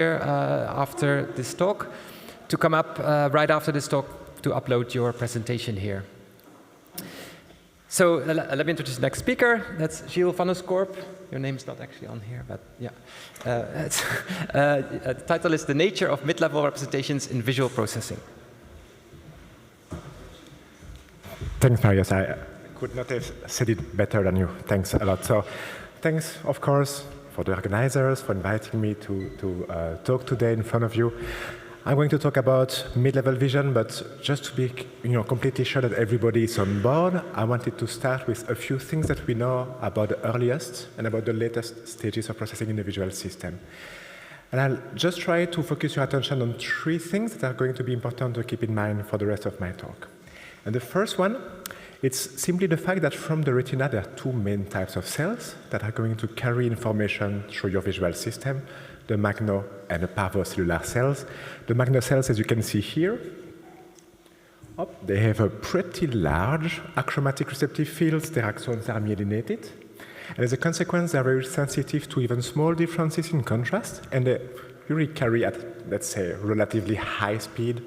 after this talk to come up right after this talk to upload your presentation here. So let me introduce the next speaker. That's Gilles Vannuscorps. Your name's not actually on here, but yeah. The title is The Nature of Mid-Level Representations in Visual Processing. Thanks, Marius. I could not have said it better than you. Thanks a lot. So thanks, of course, for the organizers for inviting me to talk today in front of you. I'm going to talk about mid-level vision, but just to be completely sure that everybody is on board, I wanted to start with a few things that we know about the earliest and about the latest stages of processing in the visual system. And I'll just try to focus your attention on three things that are going to be important to keep in mind for the rest of my talk. And the first one, it's simply the fact that from the retina, there are two main types of cells that are going to carry information through your visual system, the magno and the parvocellular cells. The magno cells, as you can see here, they have a pretty large achromatic receptive fields. Their axons are myelinated. And as a consequence, they're very sensitive to even small differences in contrast, and they usually carry at, let's say, relatively high speed,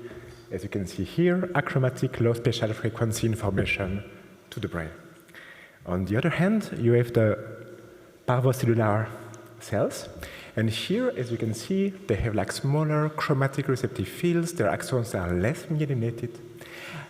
as you can see here, achromatic low spatial frequency information to the brain. On the other hand, you have the parvocellular cells. And here, as you can see, they have like smaller chromatic receptive fields. Their axons are less myelinated.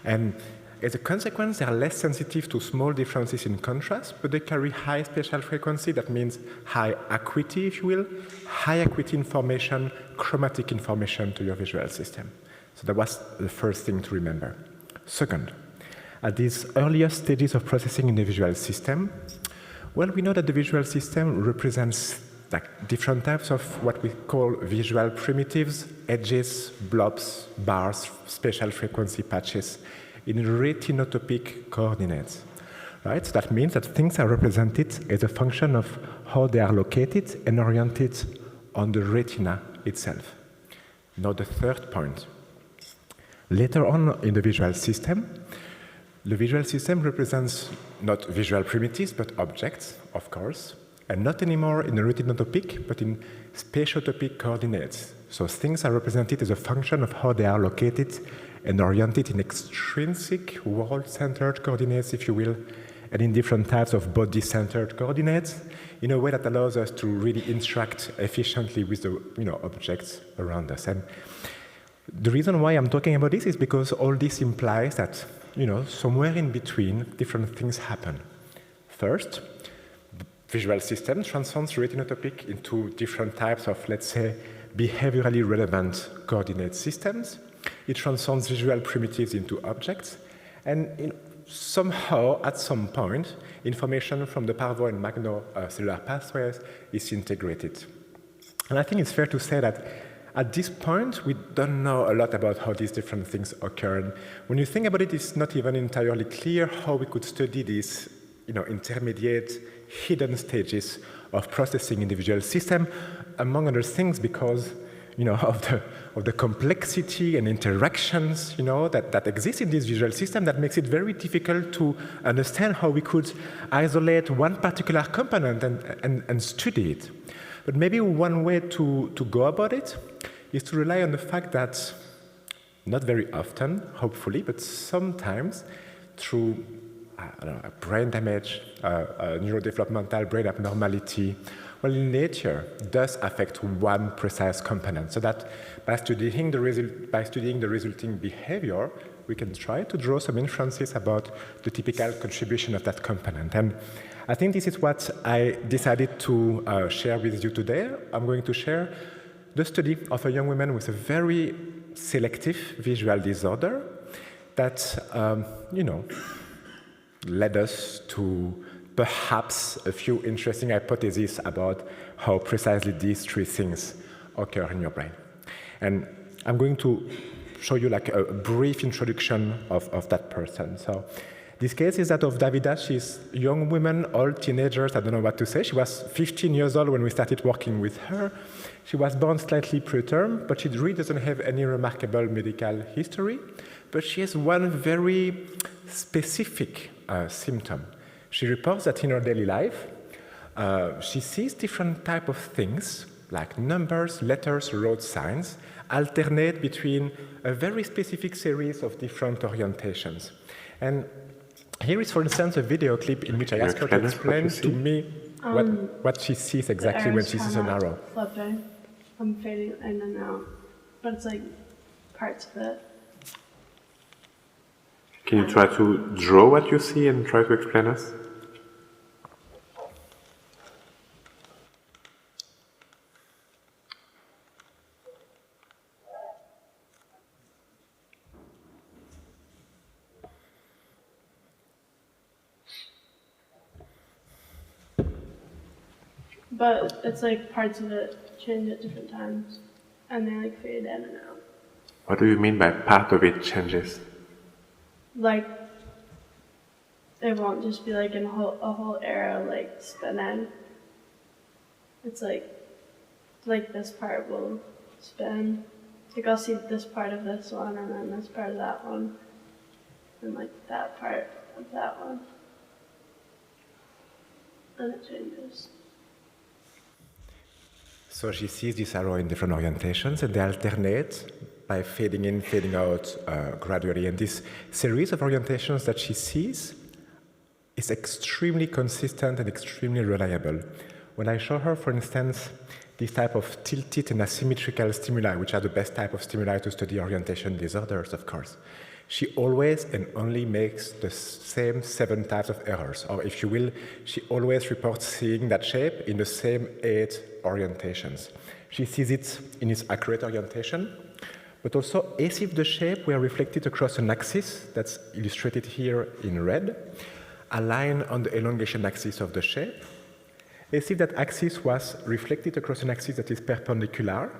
And as a consequence, they are less sensitive to small differences in contrast, but they carry high spatial frequency. That means high acuity, if you will, high acuity information, chromatic information to your visual system. So that was the first thing to remember. Second, at these earliest stages of processing in the visual system, well, we know that the visual system represents like different types of what we call visual primitives, edges, blobs, bars, spatial frequency patches in retinotopic coordinates. Right? So that means that things are represented as a function of how they are located and oriented on the retina itself. Now the third point. Later on in the visual system represents not visual primitives, but objects, of course, and not anymore in the retinotopic, but in spatiotopic coordinates. So things are represented as a function of how they are located and oriented in extrinsic world-centered coordinates, if you will, and in different types of body-centered coordinates, in a way that allows us to really interact efficiently with the objects around us. And the reason why I'm talking about this is because all this implies that, somewhere in between, different things happen. First, the visual system transforms retinotopic into different types of, let's say, behaviorally relevant coordinate systems. It transforms visual primitives into objects, and somehow, at some point, information from the parvo and magno cellular pathways is integrated. And I think it's fair to say that at this point, we don't know a lot about how these different things occur. And when you think about it, it's not even entirely clear how we could study these intermediate, hidden stages of processing in the visual system, among other things because of the complexity and interactions that exist in this visual system that makes it very difficult to understand how we could isolate one particular component and study it. But maybe one way to go about it is to rely on the fact that, not very often, hopefully, but sometimes through brain damage, neurodevelopmental brain abnormality, well, nature does affect one precise component. So that by studying the resulting behavior, we can try to draw some inferences about the typical contribution of that component. And I think this is what I decided to share with you today. I'm going to share the study of a young woman with a very selective visual disorder that, led us to perhaps a few interesting hypotheses about how precisely these three things occur in your brain. And I'm going to show you like a brief introduction of that person. So this case is that of Davida. She's a young woman, all teenagers, I don't know what to say. She was 15 years old when we started working with her. She was born slightly preterm, but she really doesn't have any remarkable medical history. But she has one very specific symptom. She reports that in her daily life, she sees different types of things, like numbers, letters, road signs, alternate between a very specific series of different orientations. And here is, for instance, a video clip in which I ask her to explain to me what she sees exactly when she sees an arrow. Flipping. I'm fading in and out. But it's like parts of it. Can you try to draw what you see and try to explain us? But it's like parts of it change at different times. And they like fade in and out. What do you mean by part of it changes? Like, it won't just be like a whole arrow like spinning. It's like this part will spin. Like I'll see this part of this one and then this part of that one. And like that part of that one. And it changes. So she sees this arrow in different orientations, and they alternate by fading in, fading out gradually. And this series of orientations that she sees is extremely consistent and extremely reliable. When I show her, for instance, this type of tilted and asymmetrical stimuli, which are the best type of stimuli to study orientation disorders, of course, she always and only makes the same 7 types of errors. Or if you will, she always reports seeing that shape in the same 8 orientations. She sees it in its accurate orientation, but also as if the shape were reflected across an axis that's illustrated here in red, a line on the elongation axis of the shape, as if that axis was reflected across an axis that is perpendicular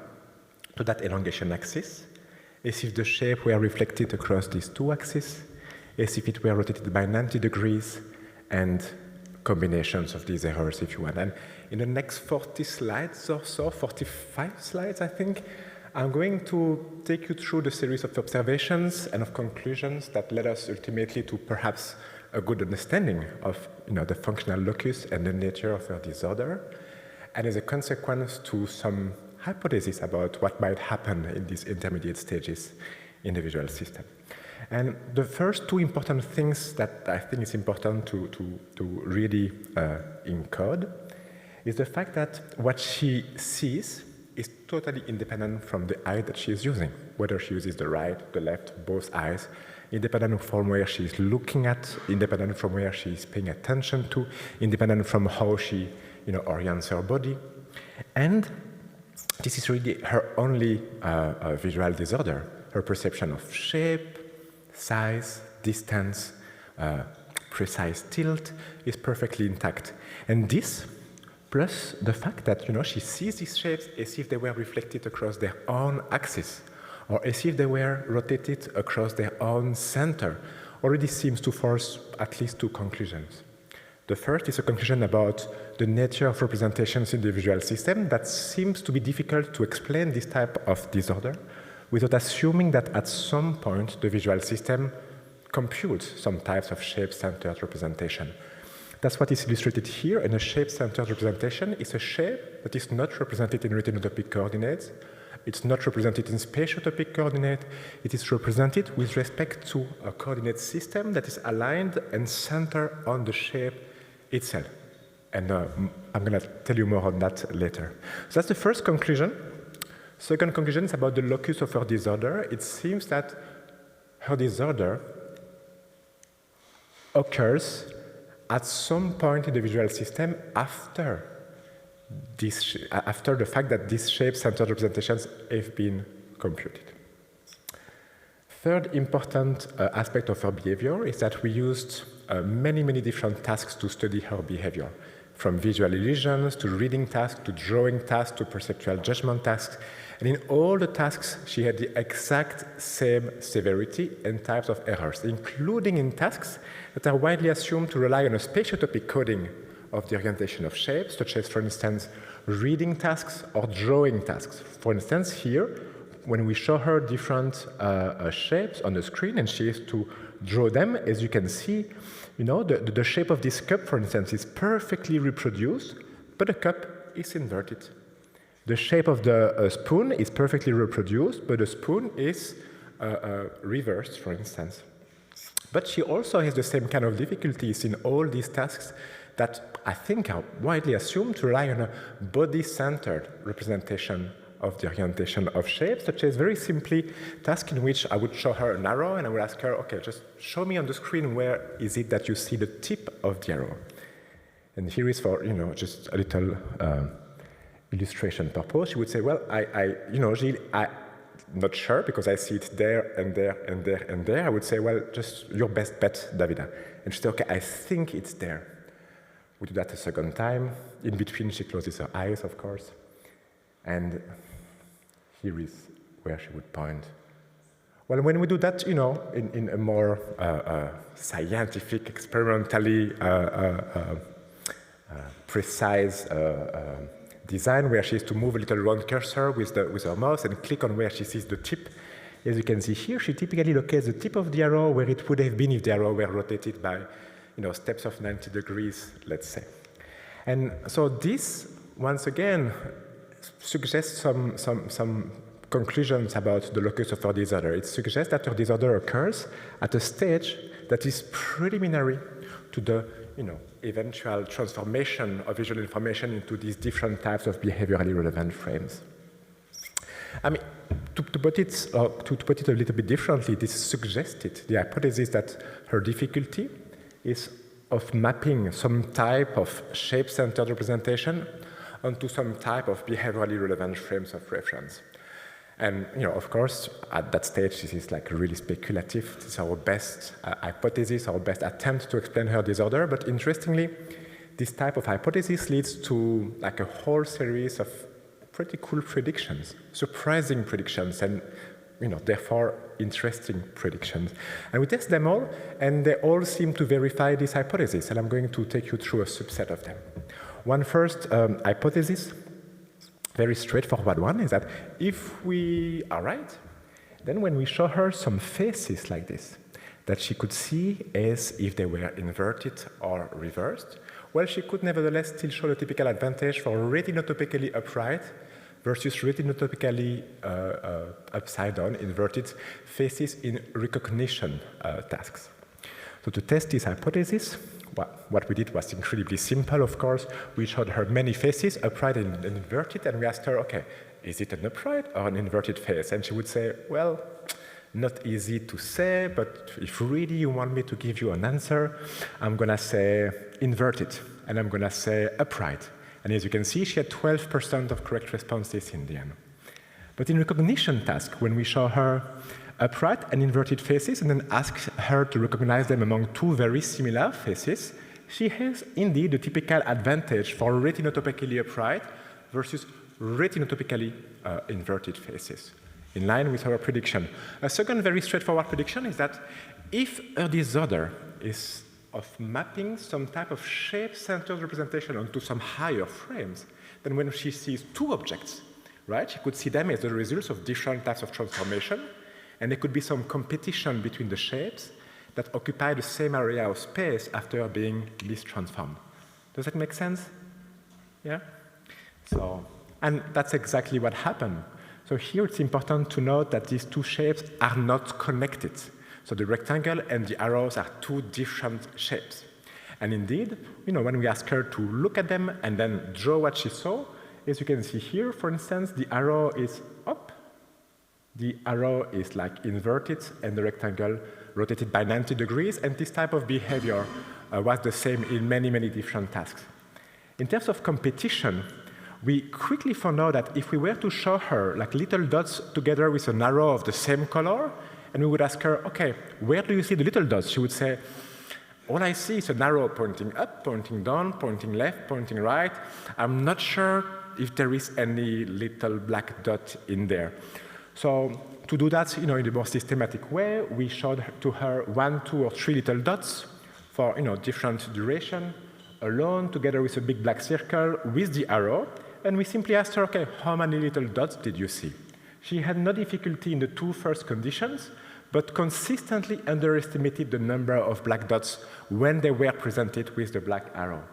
to that elongation axis, as if the shape were reflected across these 2 axes, as if it were rotated by 90 degrees, and combinations of these errors, if you want. And in the next 40 slides or so, 45 slides, I think, I'm going to take you through the series of observations and of conclusions that led us ultimately to perhaps a good understanding of the functional locus and the nature of her disorder, and as a consequence to some hypothesis about what might happen in these intermediate stages in the visual system. And the first 2 important things that I think is important to really encode is the fact that what she sees is totally independent from the eye that she is using, whether she uses the right, the left, both eyes, independent from where she is looking at, independent from where she is paying attention to, independent from how she orients her body. And this is really her only visual disorder. Her perception of shape, size, distance, precise tilt is perfectly intact. And this, plus the fact that she sees these shapes as if they were reflected across their own axis, or as if they were rotated across their own center, already seems to force at least 2 conclusions. The first is a conclusion about the nature of representations in the visual system that seems to be difficult to explain this type of disorder without assuming that at some point the visual system computes some types of shape-centered representation. That's what is illustrated here, and a shape-centered representation is a shape that is not represented in retinotopic coordinates, it's not represented in spatiotopic coordinate, it is represented with respect to a coordinate system that is aligned and centered on the shape itself. And I'm going to tell you more on that later. So that's the first conclusion. Second conclusion is about the locus of her disorder. It seems that her disorder occurs at some point in the visual system after the fact that these shape-centered representations have been computed. Third important aspect of her behavior is that we used many different tasks to study her behavior, from visual illusions to reading tasks to drawing tasks to perceptual judgment tasks. And in all the tasks, she had the exact same severity and types of errors, including in tasks that are widely assumed to rely on a spatiotopic coding of the orientation of shapes, such as, for instance, reading tasks or drawing tasks. For instance, here, when we show her different shapes on the screen and she has to draw them, as you can see, the shape of this cup, for instance, is perfectly reproduced, but the cup is inverted. The shape of the spoon is perfectly reproduced, but the spoon is reversed, for instance. But she also has the same kind of difficulties in all these tasks that I think are widely assumed to rely on a body-centered representation of the orientation of shapes, such as very simply task in which I would show her an arrow and I would ask her, okay, just show me on the screen where is it that you see the tip of the arrow. And here is for, just a little illustration purpose. She would say, well, Gilles, I'm not sure because I see it there and there and there and there. I would say, well, just your best bet, Davida. And she'd say, okay, I think it's there. We do that a second time. In between, she closes her eyes, of course. And here is where she would point. Well, when we do that, in a more scientific, experimentally precise design, where she has to move a little round cursor with her mouse and click on where she sees the tip. As you can see here, she typically locates the tip of the arrow where it would have been if the arrow were rotated by steps of 90 degrees, let's say. And so this, once again, suggests some conclusions about the locus of her disorder. It suggests that her disorder occurs at a stage that is preliminary to the eventual transformation of visual information into these different types of behaviorally relevant frames. I mean, to put it a little bit differently, this suggested the hypothesis that her difficulty is of mapping some type of shape-centered representation onto some type of behaviorally relevant frames of reference. And, of course, at that stage, this is like really speculative. This is our best hypothesis, our best attempt to explain her disorder. But interestingly, this type of hypothesis leads to like a whole series of pretty cool predictions, surprising predictions, and, therefore interesting predictions. And we test them all, and they all seem to verify this hypothesis. And I'm going to take you through a subset of them. One first hypothesis, very straightforward one, is that if we are right, then when we show her some faces like this, that she could see as if they were inverted or reversed, well, she could nevertheless still show the typical advantage for retinotopically upright versus retinotopically upside down, inverted faces in recognition tasks. So to test this hypothesis, what we did was incredibly simple, of course. We showed her many faces, upright and inverted, and we asked her, okay, is it an upright or an inverted face? And she would say, well, not easy to say, but if really you want me to give you an answer, I'm going to say inverted, and I'm going to say upright. And as you can see, she had 12% of correct responses in the end. But in recognition task, when we show her upright and inverted faces and then ask her to recognize them among two very similar faces, she has indeed the typical advantage for retinotopically upright versus retinotopically inverted faces, in line with our prediction. A second very straightforward prediction is that if her disorder is of mapping some type of shape-centered representation onto some higher frames, then when she sees two objects, right, she could see them as the results of different types of transformation, and there could be some competition between the shapes that occupy the same area of space after being mistransformed. Does that make sense? Yeah? So, and that's exactly what happened. So here it's important to note that these two shapes are not connected. So the rectangle and the arrows are two different shapes. And indeed, when we ask her to look at them and then draw what she saw, as you can see here, for instance, the arrow is up, the arrow is like inverted, and the rectangle rotated by 90 degrees, and this type of behavior was the same in many, many different tasks. In terms of competition, we quickly found out that if we were to show her like little dots together with an arrow of the same color, and we would ask her, okay, where do you see the little dots? She would say, all I see is an arrow pointing up, pointing down, pointing left, pointing right. I'm not sure if there is any little black dot in there. So to do that, in a more systematic way, we showed to her 1, 2, or 3 little dots for different duration, alone, together with a big black circle with the arrow, and we simply asked her, okay, how many little dots did you see? She had no difficulty in the two first conditions, but consistently underestimated the number of black dots when they were presented with the black arrow.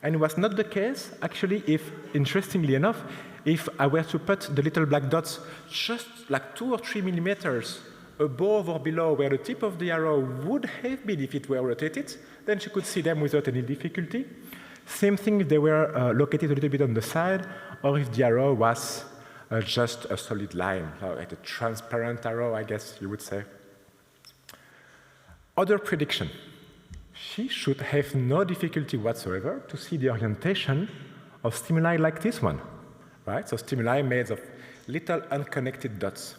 And it was not the case, actually, if, interestingly enough, if I were to put the little black dots just like 2 or 3 millimeters above or below where the tip of the arrow would have been if it were rotated, then she could see them without any difficulty. Same thing if they were located a little bit on the side, or if the arrow was just a solid line, like a transparent arrow, I guess you would say. Other prediction. She should have no difficulty whatsoever to see the orientation of stimuli like this one, right? So stimuli made of little unconnected dots.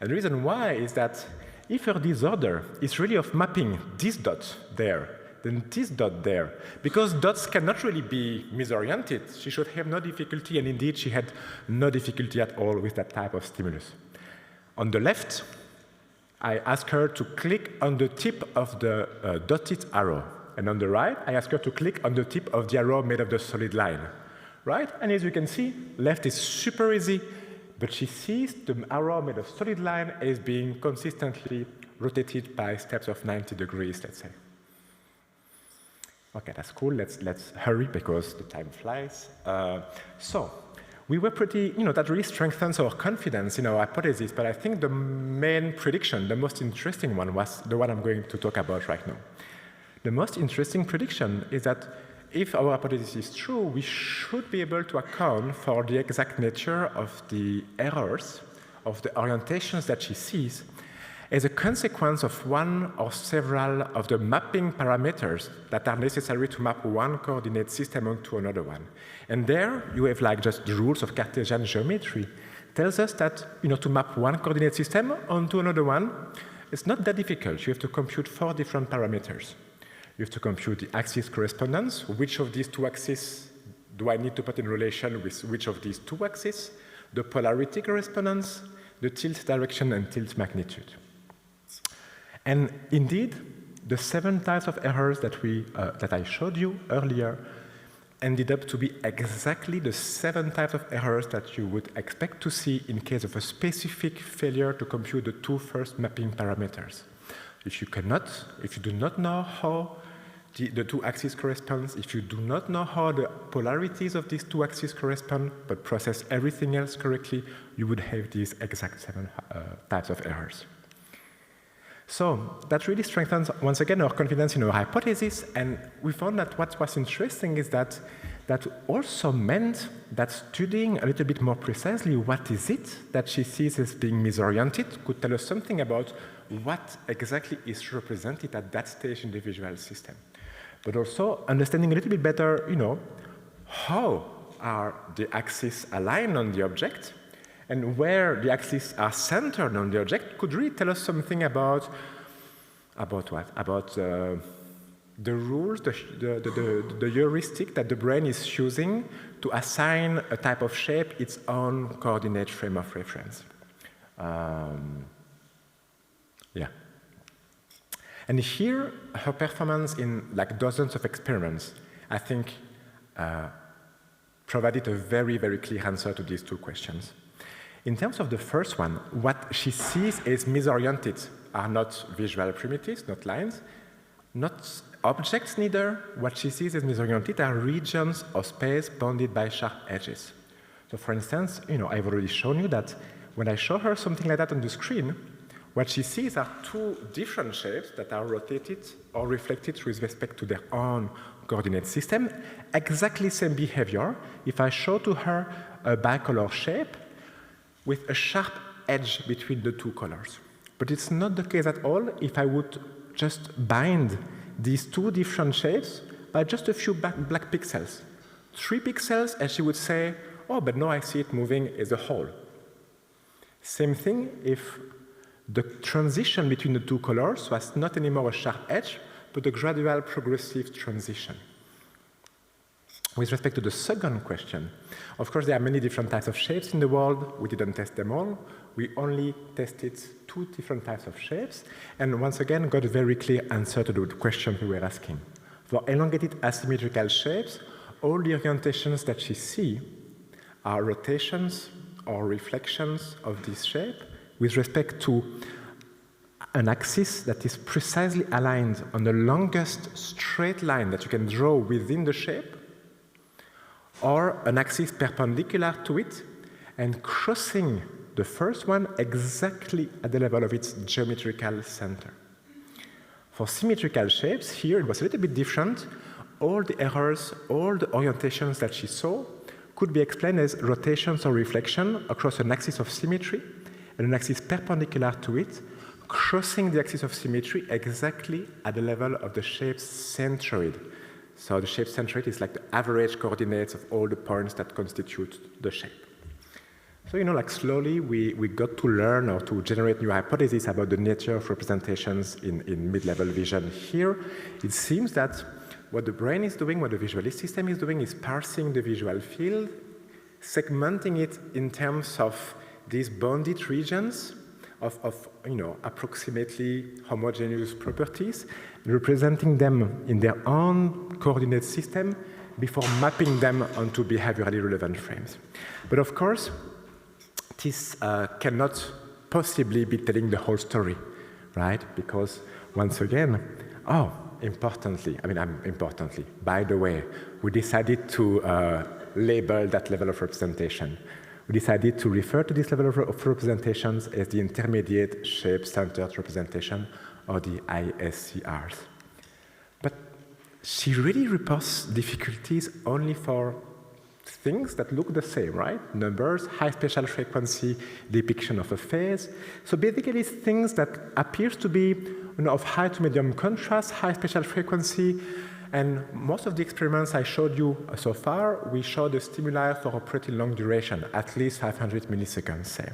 And the reason why is that if her disorder is really of mapping this dot there, then this dot there, because dots cannot really be misoriented, she should have no difficulty, and indeed she had no difficulty at all with that type of stimulus. On the left, I asked her to click on the tip of the dotted arrow. And on the right, I asked her to click on the tip of the arrow made of the solid line. Right? And as you can see, left is super easy, but she sees the arrow made of solid line as being consistently rotated by steps of 90 degrees, let's say. Okay, that's cool. Let's hurry because the time flies. So we were pretty, that really strengthens our confidence in our hypothesis, but I think the main prediction, the most interesting one, was the one I'm going to talk about right now. The most interesting prediction is that if our hypothesis is true, we should be able to account for the exact nature of the errors, of the orientations that she sees, as a consequence of one or several of the mapping parameters that are necessary to map one coordinate system onto another one. And there you have like just the rules of Cartesian geometry. Tells us that to map one coordinate system onto another one, it's not that difficult. You have to compute 4 different parameters. You have to compute the axis correspondence. Which of these 2 axes do I need to put in relation with which of these 2 axes? The polarity correspondence, the tilt direction, and tilt magnitude. And indeed, the 7 types of errors that I showed you earlier ended up to be exactly the 7 types of errors that you would expect to see in case of a specific failure to compute the 2 first mapping parameters. If you do not know how the 2 axes correspond, if you do not know how the polarities of these 2 axes correspond, but process everything else correctly, you would have these exact 7 types of errors. So that really strengthens, once again, our confidence in our hypothesis, and we found that what was interesting is that also meant that studying a little bit more precisely what is it that she sees as being misoriented could tell us something about what exactly is represented at that stage in the visual system. But also understanding a little bit better, how are the axes aligned on the object, and where the axes are centered on the object could really tell us something about what? About the rules, the heuristic that the brain is using to assign a type of shape its own coordinate frame of reference. Yeah. And here, her performance in like dozens of experiments, I think, provided a very, very clear answer to these 2 questions. In terms of the first one, what she sees as misoriented are not visual primitives, not lines, not objects neither. What she sees as misoriented are regions of space bounded by sharp edges. So for instance, I've already shown you that when I show her something like that on the screen, what she sees are 2 different shapes that are rotated or reflected with respect to their own coordinate system. Exactly same behavior if I show to her a bicolor shape with a sharp edge between the 2 colors. But it's not the case at all if I would just bind these 2 different shapes by just a few black pixels. 3 pixels, and she would say, oh, but now I see it moving as a whole. Same thing if the transition between the 2 colors was not anymore a sharp edge, but a gradual progressive transition. With respect to the second question, of course, there are many different types of shapes in the world. We didn't test them all. We only tested 2 different types of shapes, and once again, got a very clear answer to the question we were asking. For elongated asymmetrical shapes, all the orientations that she sees are rotations or reflections of this shape with respect to an axis that is precisely aligned on the longest straight line that you can draw within the shape, or an axis perpendicular to it and crossing the first one exactly at the level of its geometrical center. For symmetrical shapes, here it was a little bit different. All the errors, all the orientations that she saw could be explained as rotations or reflection across an axis of symmetry and an axis perpendicular to it, crossing the axis of symmetry exactly at the level of the shape's centroid. So the shape centroid is like the average coordinates of all the points that constitute the shape. So, like slowly we got to learn or to generate new hypotheses about the nature of representations in mid-level vision. Here, it seems that what the brain is doing, what the visualist system is doing, is parsing the visual field, segmenting it in terms of these bounded regions of approximately homogeneous properties, representing them in their own coordinate system before mapping them onto behaviorally relevant frames. But of course, this cannot possibly be telling the whole story, right? Because once again, importantly, by the way, we decided to label that level of representation. We decided to refer to this level of representations as the intermediate shape-centered representation, or the ISCRs. But she really reports difficulties only for things that look the same, right? Numbers, high spatial frequency, depiction of a phase. So basically things that appears to be of high to medium contrast, high spatial frequency, and most of the experiments I showed you so far, we showed the stimuli for a pretty long duration, at least 500 milliseconds, say.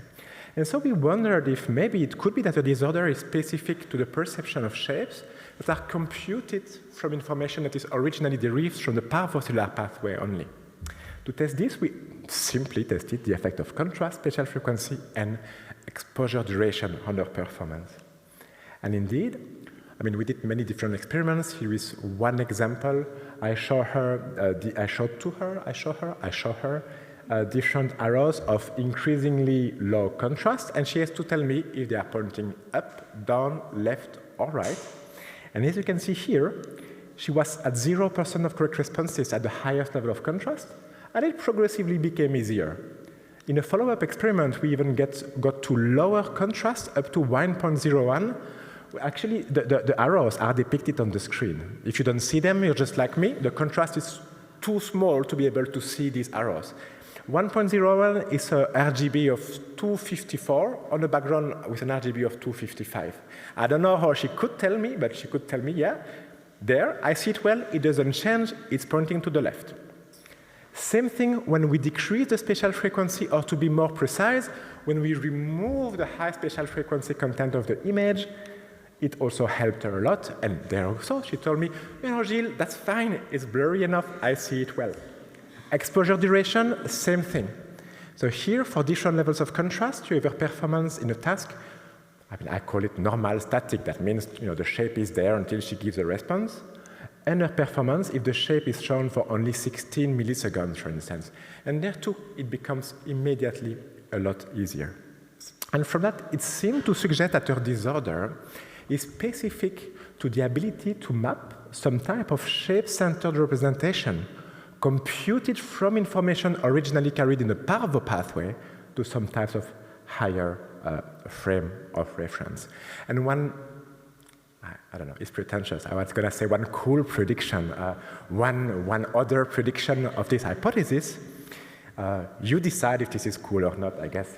And so we wondered if maybe it could be that the disorder is specific to the perception of shapes that are computed from information that is originally derived from the parvocellular pathway only. To test this, we simply tested the effect of contrast, spatial frequency, and exposure duration on her performance. And indeed, we did many different experiments. Here is one example. I show her different arrows of increasingly low contrast, and she has to tell me if they are pointing up, down, left, or right. And as you can see here, she was at 0% of correct responses at the highest level of contrast, and it progressively became easier. In a follow-up experiment, we even got to lower contrast up to 1.01. Actually, the arrows are depicted on the screen. If you don't see them, you're just like me. The contrast is too small to be able to see these arrows. 1.01 is a RGB of 254 on a background with an RGB of 255. I don't know how she could tell me, but she could tell me, yeah, there, I see it well, it doesn't change, it's pointing to the left. Same thing when we decrease the spatial frequency, or to be more precise, when we remove the high spatial frequency content of the image, it also helped her a lot. And there also, she told me, Gilles, that's fine, it's blurry enough, I see it well. Exposure duration, same thing. So here, for different levels of contrast, you have a performance in a task. I call it normal static. That means the shape is there until she gives a response. And her performance if the shape is shown for only 16 milliseconds, for instance. And there too, it becomes immediately a lot easier. And from that, it seemed to suggest that her disorder is specific to the ability to map some type of shape-centered representation computed from information originally carried in the parvo pathway to some types of higher frame of reference. And one, I don't know, it's pretentious. I was going to say one cool prediction, one other prediction of this hypothesis, you decide if this is cool or not, I guess,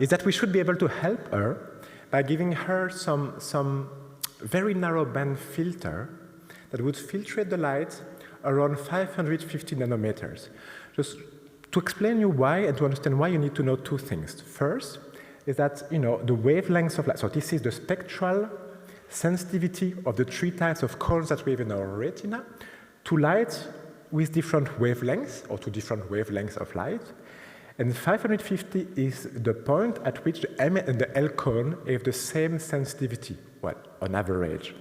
is that we should be able to help her by giving her some very narrow band filter that would filtrate the light around 550 nanometers. Just to explain you why and to understand why, you need to know two things. First is that the wavelengths of light. So this is the spectral sensitivity of the three types of cones that we have in our retina to light with different wavelengths, or to different wavelengths of light. And 550 is the point at which the M and the L cone have the same sensitivity, well, on average.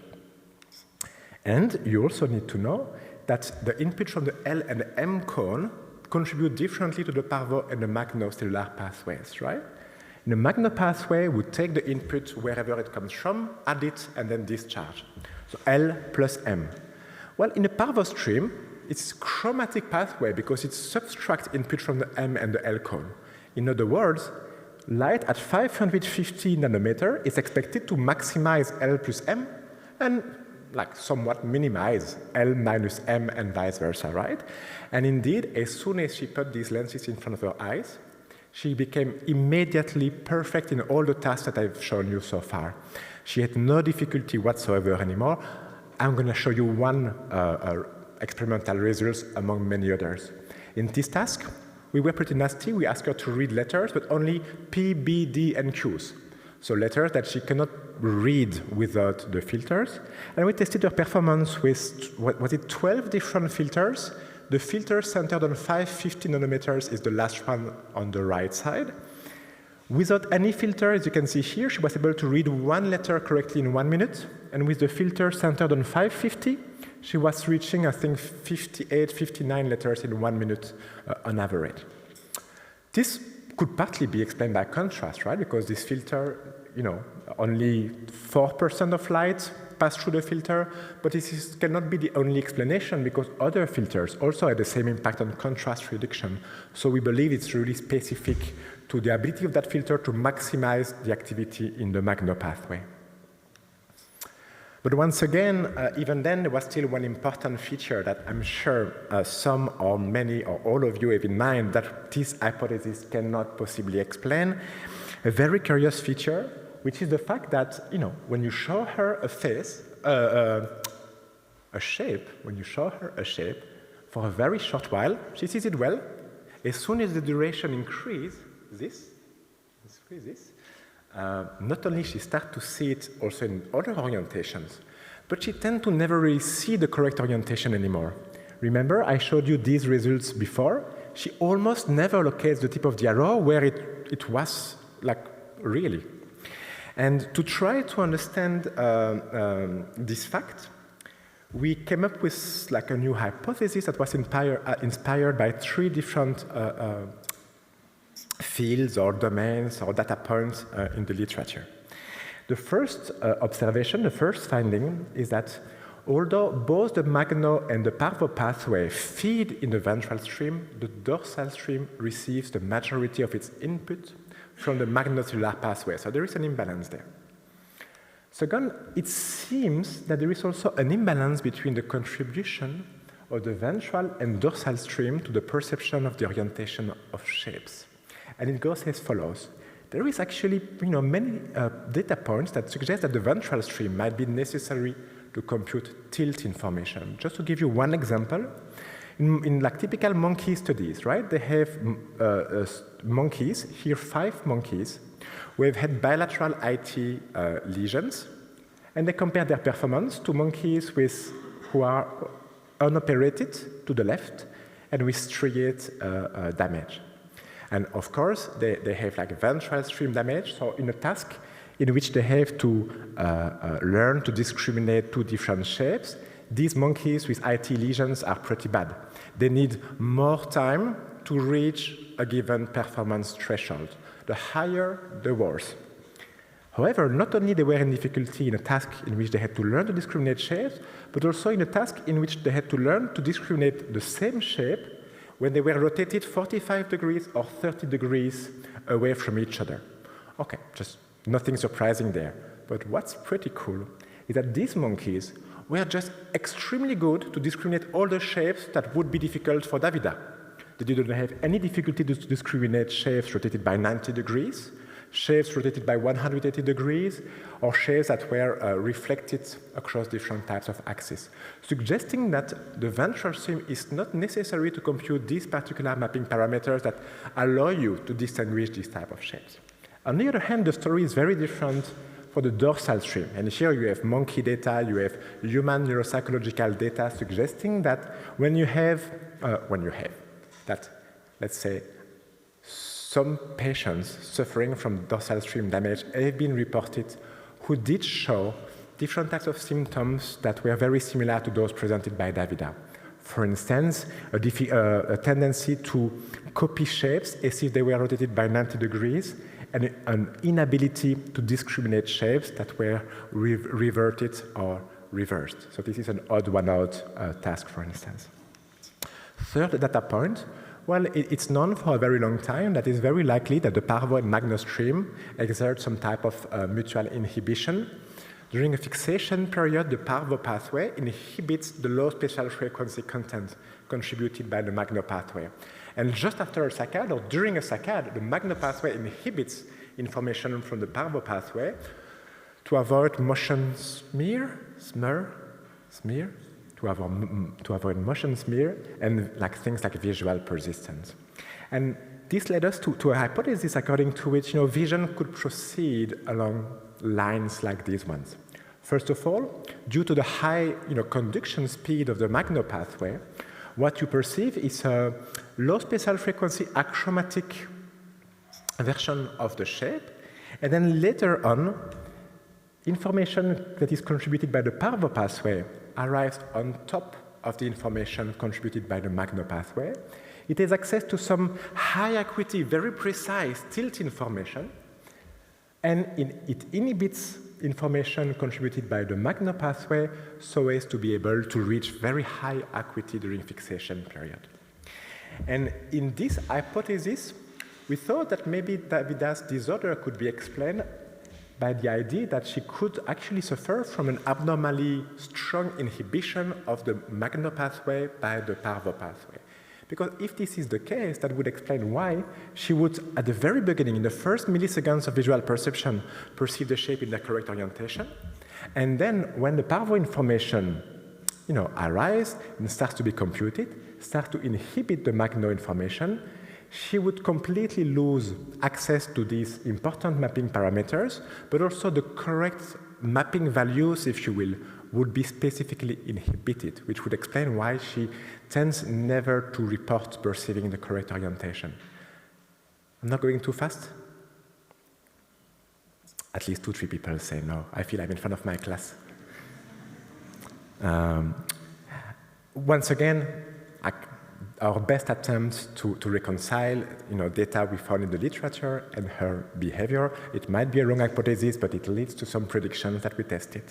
And you also need to know that the input from the L and the M cone contribute differently to the parvo and the magnocellular pathways, right? In the magno pathway, we take the input wherever it comes from, add it, and then discharge. So L plus M. Well, in the parvo stream, it's chromatic pathway because it subtracts input from the M and the L cone. In other words, light at 550 nanometer is expected to maximize L plus M and like somewhat minimize L minus M and vice versa, right? And indeed, as soon as she put these lenses in front of her eyes, she became immediately perfect in all the tasks that I've shown you so far. She had no difficulty whatsoever anymore. I'm going to show you one experimental results among many others. In this task, we were pretty nasty. We asked her to read letters, but only P, B, D, and Qs. So letters that she cannot read without the filters. And we tested her performance with, was it 12 different filters? The filter centered on 550 nanometers is the last one on the right side. Without any filter, as you can see here, she was able to read one letter correctly in 1 minute. And with the filter centered on 550, she was reaching, I think, 58, 59 letters in 1 minute on average. This could partly be explained by contrast, right? Because this filter, only 4% of light pass through the filter, but this cannot be the only explanation because other filters also had the same impact on contrast reduction. So we believe it's really specific to the ability of that filter to maximize the activity in the Magno pathway. But once again, even then, there was still one important feature that I'm sure some or many or all of you have in mind that this hypothesis cannot possibly explain. A very curious feature, which is the fact that, when you show her a face, a shape, when you show her a shape, for a very short while, she sees it well. As soon as the duration increases, not only she starts to see it also in other orientations, but she tends to never really see the correct orientation anymore. Remember, I showed you these results before. She almost never locates the tip of the arrow where it was, like, really. And to try to understand this fact, we came up with like a new hypothesis that was inspired by 3 different fields or domains or data points in the literature. The first observation, the first finding is that although both the Magno and the Parvo pathway feed in the ventral stream, the dorsal stream receives the majority of its input from the magnocellular pathway. So there is an imbalance there. Second, it seems that there is also an imbalance between the contribution of the ventral and dorsal stream to the perception of the orientation of shapes. And it goes as follows. There is actually many data points that suggest that the ventral stream might be necessary to compute tilt information. Just to give you one example, in like typical monkey studies, right? They have monkeys, here 5 monkeys, who have had bilateral IT lesions, and they compare their performance to monkeys who are unoperated to the left and with striate damage. And of course, they have like ventral stream damage, so in a task in which they have to learn to discriminate 2 different shapes, these monkeys with IT lesions are pretty bad. They need more time to reach a given performance threshold. The higher, the worse. However, not only they were in difficulty in a task in which they had to learn to discriminate shapes, but also in a task in which they had to learn to discriminate the same shape when they were rotated 45 degrees or 30 degrees away from each other. Okay, just nothing surprising there. But what's pretty cool is that these monkeys were just extremely good to discriminate all the shapes that would be difficult for Davida. They didn't have any difficulty to discriminate shapes rotated by 90 degrees, shapes rotated by 180 degrees, or shapes that were reflected across different types of axes, suggesting that the ventral stream is not necessary to compute these particular mapping parameters that allow you to distinguish these type of shapes. On the other hand, the story is very different for the dorsal stream. And here you have monkey data, you have human neuropsychological data suggesting that when you have that, let's say, some patients suffering from dorsal stream damage have been reported who did show different types of symptoms that were very similar to those presented by Davida. For instance, a tendency to copy shapes as if they were rotated by 90 degrees, and an inability to discriminate shapes that were reverted or reversed. So this is an odd one-out task, for instance. Third data point, Well, it's known for a very long time that it's very likely that the parvo and magno stream exert some type of mutual inhibition. During a fixation period, the parvo pathway inhibits the low spatial frequency content contributed by the magno pathway. And just after a saccade, or during a saccade, the magno pathway inhibits information from the parvo pathway to avoid motion smear, to avoid motion smear and like things like visual persistence. And this led us to a hypothesis according to which vision could proceed along lines like these ones. First of all, due to the high conduction speed of the magno pathway, what you perceive is a low spatial frequency achromatic version of the shape, and then later on, information that is contributed by the parvo pathway arrives on top of the information contributed by the magno pathway. It has access to some high acuity, very precise tilt information, and it inhibits information contributed by the magno pathway so as to be able to reach very high acuity during fixation period. And in this hypothesis, we thought that maybe Davida's disorder could be explained by the idea that she could actually suffer from an abnormally strong inhibition of the magno pathway by the parvo pathway. Because if this is the case, that would explain why she would, at the very beginning, in the first milliseconds of visual perception, perceive the shape in the correct orientation. And then when the parvo information arrives and starts to be computed, starts to inhibit the magno information, she would completely lose access to these important mapping parameters, but also the correct mapping values, if you will, would be specifically inhibited, which would explain why she tends never to report perceiving the correct orientation. I'm not going too fast? At least 2-3 people say no. I feel I'm in front of my class. Once again, our best attempt to reconcile data we found in the literature and her behavior. It might be a wrong hypothesis, but it leads to some predictions that we tested.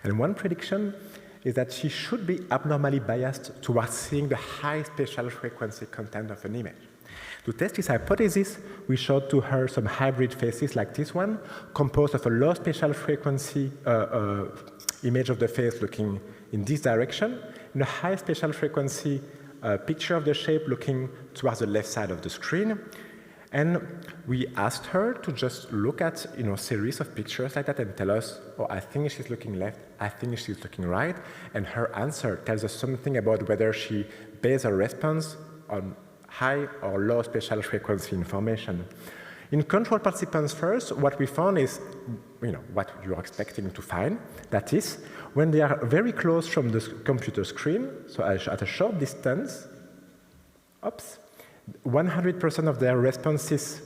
And one prediction is that she should be abnormally biased towards seeing the high spatial frequency content of an image. To test this hypothesis, we showed to her some hybrid faces like this one, composed of a low spatial frequency image of the face looking in this direction, and a high spatial frequency picture of the shape looking towards the left side of the screen. And we asked her to just look at a series of pictures like that and tell us, oh, I think she's looking left, I think she's looking right. And her answer tells us something about whether she based her response on high or low spatial frequency information. In control participants first, what we found is what you're expecting to find. That is, when they are very close from the computer screen, so at a short distance, 100% of their responses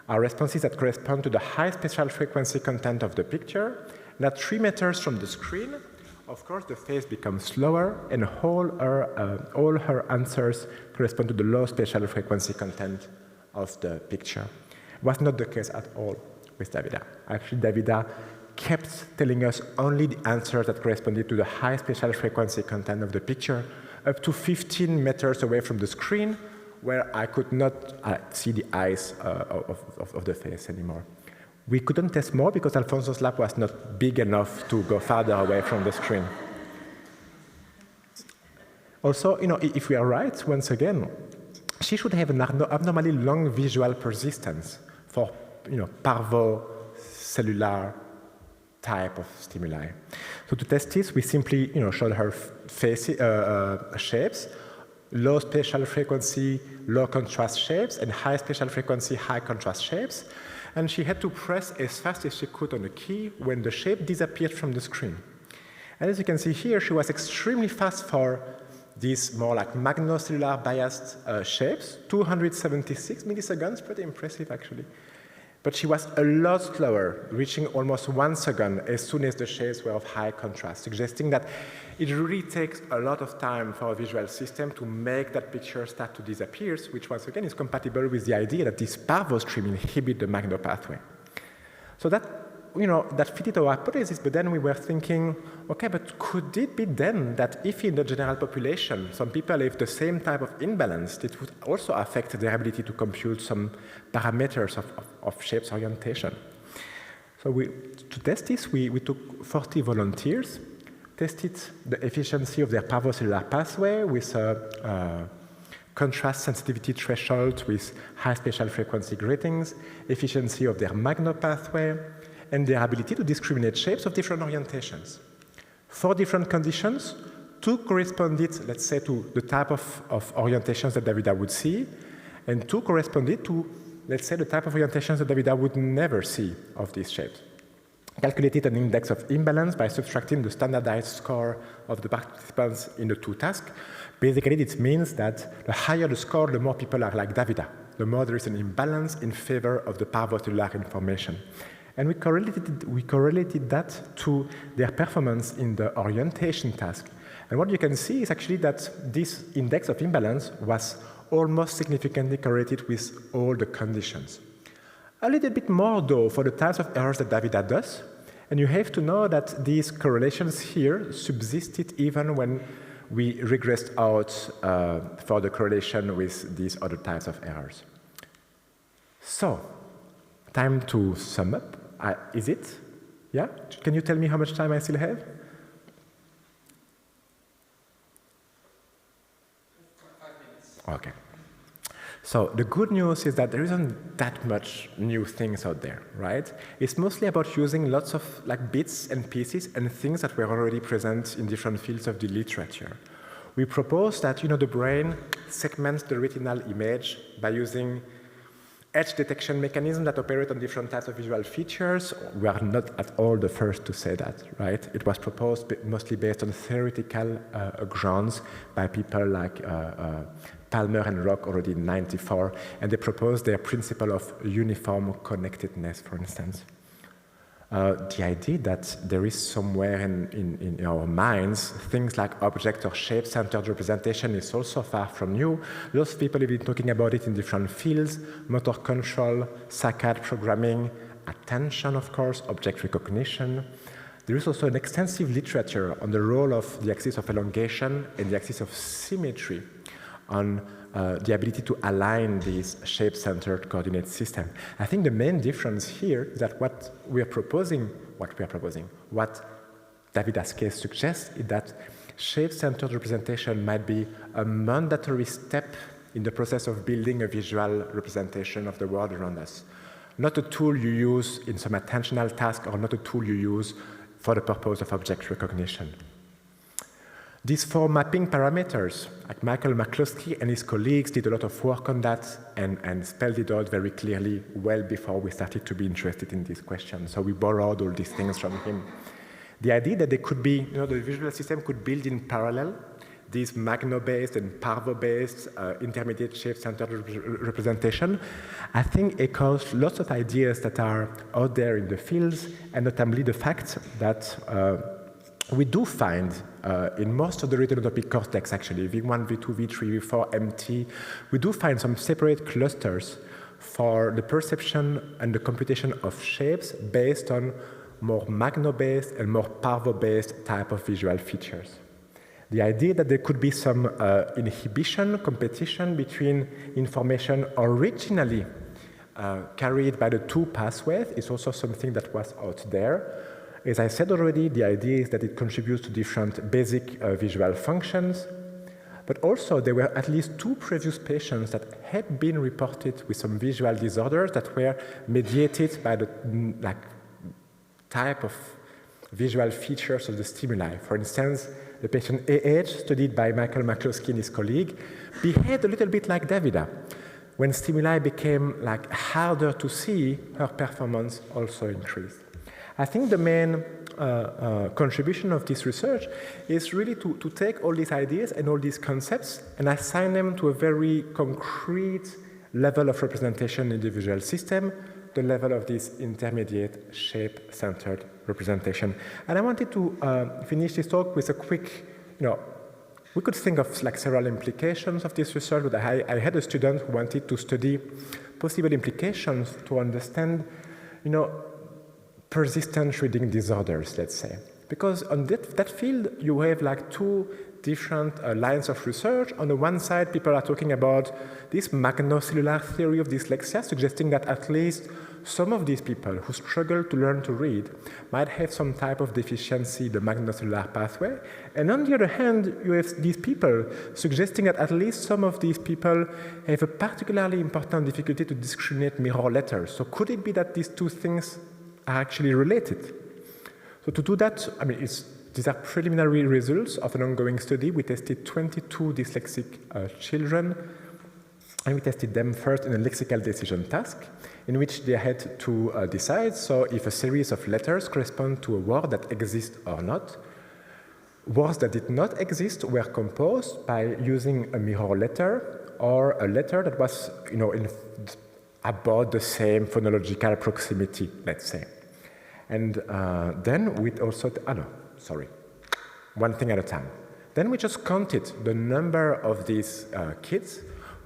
are responses that correspond to the high spatial frequency content of the picture. And at 3 meters from the screen, of course, the face becomes slower, and all her answers correspond to the low spatial frequency content of the picture. It was not the case at all with Davida. Actually, Davida kept telling us only the answers that corresponded to the high spatial frequency content of the picture, up to 15 meters away from the screen, where I could not see the eyes of the face anymore. We couldn't test more because Alfonso's lab was not big enough to go farther away from the screen. Also, if we are right, once again, she should have an abnormally long visual persistence for, parvo cellular type of stimuli. So to test this, we simply, showed her shapes, low spatial frequency, low contrast shapes, and high spatial frequency, high contrast shapes. And she had to press as fast as she could on the key when the shape disappeared from the screen. And as you can see here, she was extremely fast for these more like magnocellular biased shapes, 276 milliseconds, pretty impressive actually. But she was a lot slower, reaching almost 1 second as soon as the shapes were of high contrast, suggesting that it really takes a lot of time for a visual system to make that picture start to disappear, which once again is compatible with the idea that this parvo stream inhibits the magno pathway. So that that fitted our hypothesis, but then we were thinking, okay, but could it be then that if in the general population some people have the same type of imbalance, it would also affect their ability to compute some parameters of shapes orientation? So to test this, we took 40 volunteers, tested the efficiency of their parvocellular pathway with a contrast sensitivity threshold with high spatial frequency gratings, efficiency of their Magno pathway, and their ability to discriminate shapes of different orientations. 4 different conditions, 2 corresponded, let's say, to the type of orientations that Davida would see, and 2 corresponded to, let's say, the type of orientations that Davida would never see of these shapes. Calculated an index of imbalance by subtracting the standardized score of the participants in the 2 tasks. Basically, it means that the higher the score, the more people are like Davida, the more there is an imbalance in favor of the parvocellular information. And we correlated that to their performance in the orientation task. And what you can see is actually that this index of imbalance was almost significantly correlated with all the conditions. A little bit more, though, for the types of errors that Davida does. And you have to know that these correlations here subsisted even when we regressed out for the correlation with these other types of errors. So, time to sum up. Is it? Yeah? Can you tell me how much time I still have? 5 minutes. Okay. So the good news is that there isn't that much new things out there, right? It's mostly about using lots of bits and pieces and things that were already present in different fields of the literature. We propose that the brain segments the retinal image by using edge detection mechanisms that operate on different types of visual features. We are not at all the first to say that, right? It was proposed mostly based on theoretical grounds by people like Palmer and Rock already in '94, and they proposed their principle of uniform connectedness, for instance. The idea that there is somewhere in our minds things like object or shape-centered representation is also far from new. Lots of people have been talking about it in different fields: motor control, saccade programming, attention, of course, object recognition. There is also an extensive literature on the role of the axis of elongation and the axis of symmetry on the ability to align these shape-centered coordinate system. I think the main difference here is that what Davida's case suggests is that shape-centered representation might be a mandatory step in the process of building a visual representation of the world around us. Not a tool you use in some attentional task, or not a tool you use for the purpose of object recognition. These 4 mapping parameters, like Michael McCloskey and his colleagues did a lot of work on that and spelled it out very clearly well before we started to be interested in this question. So we borrowed all these things from him. The idea that they could be, the visual system could build in parallel these Magno-based and Parvo-based intermediate shape-centered representation, I think echoes lots of ideas that are out there in the fields, and notably the fact that we do find in most of the retinotopic cortex, actually, V1, V2, V3, V4, MT, we do find some separate clusters for the perception and the computation of shapes based on more Magno-based and more Parvo-based type of visual features. The idea that there could be some inhibition, competition between information originally carried by the 2 pathways is also something that was out there. As I said already, the idea is that it contributes to different basic visual functions, but also there were at least 2 previous patients that had been reported with some visual disorders that were mediated by the type of visual features of the stimuli. For instance, the patient AH, studied by Michael McCloskey and his colleague, behaved a little bit like Davida. When stimuli became harder to see, her performance also increased. I think the main contribution of this research is really to take all these ideas and all these concepts and assign them to a very concrete level of representation in the visual system, the level of this intermediate shape-centered representation. And I wanted to finish this talk with a quick, we could think of several implications of this research, but I had a student who wanted to study possible implications to understand, persistent reading disorders, let's say. Because on that field, you have like two different lines of research. On the one side, people are talking about this magnocellular theory of dyslexia, suggesting that at least some of these people who struggle to learn to read might have some type of deficiency in the magnocellular pathway. And on the other hand, you have these people suggesting that at least some of these people have a particularly important difficulty to discriminate mirror letters. So could it be that these two things are actually related? So to do that, I mean, these are preliminary results of an ongoing study. We tested 22 dyslexic children, and we tested them first in a lexical decision task, in which they had to decide if a series of letters correspond to a word that exists or not. Words that did not exist were composed by using a mirror letter or a letter that was, in about the same phonological proximity, let's say. And then we also, one thing at a time. Then we just counted the number of these kids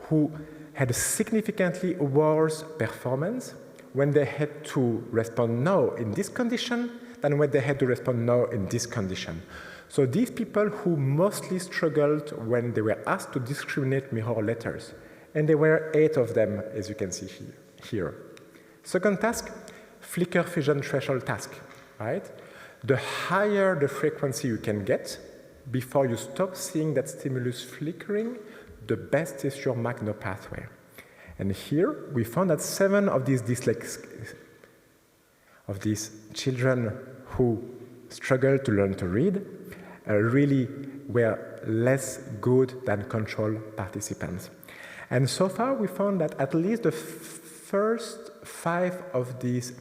who had a significantly worse performance when they had to respond no in this condition than when they had to respond no in this condition. So these people who mostly struggled when they were asked to discriminate mirror letters, and there were 8 of them, as you can see here. Second task, flicker fusion threshold task, right? The higher the frequency you can get before you stop seeing that stimulus flickering, the best is your magno pathway. And here we found that 7 of these children who struggled to learn to read really were less good than control participants. And so far we found that at least the first 5 of these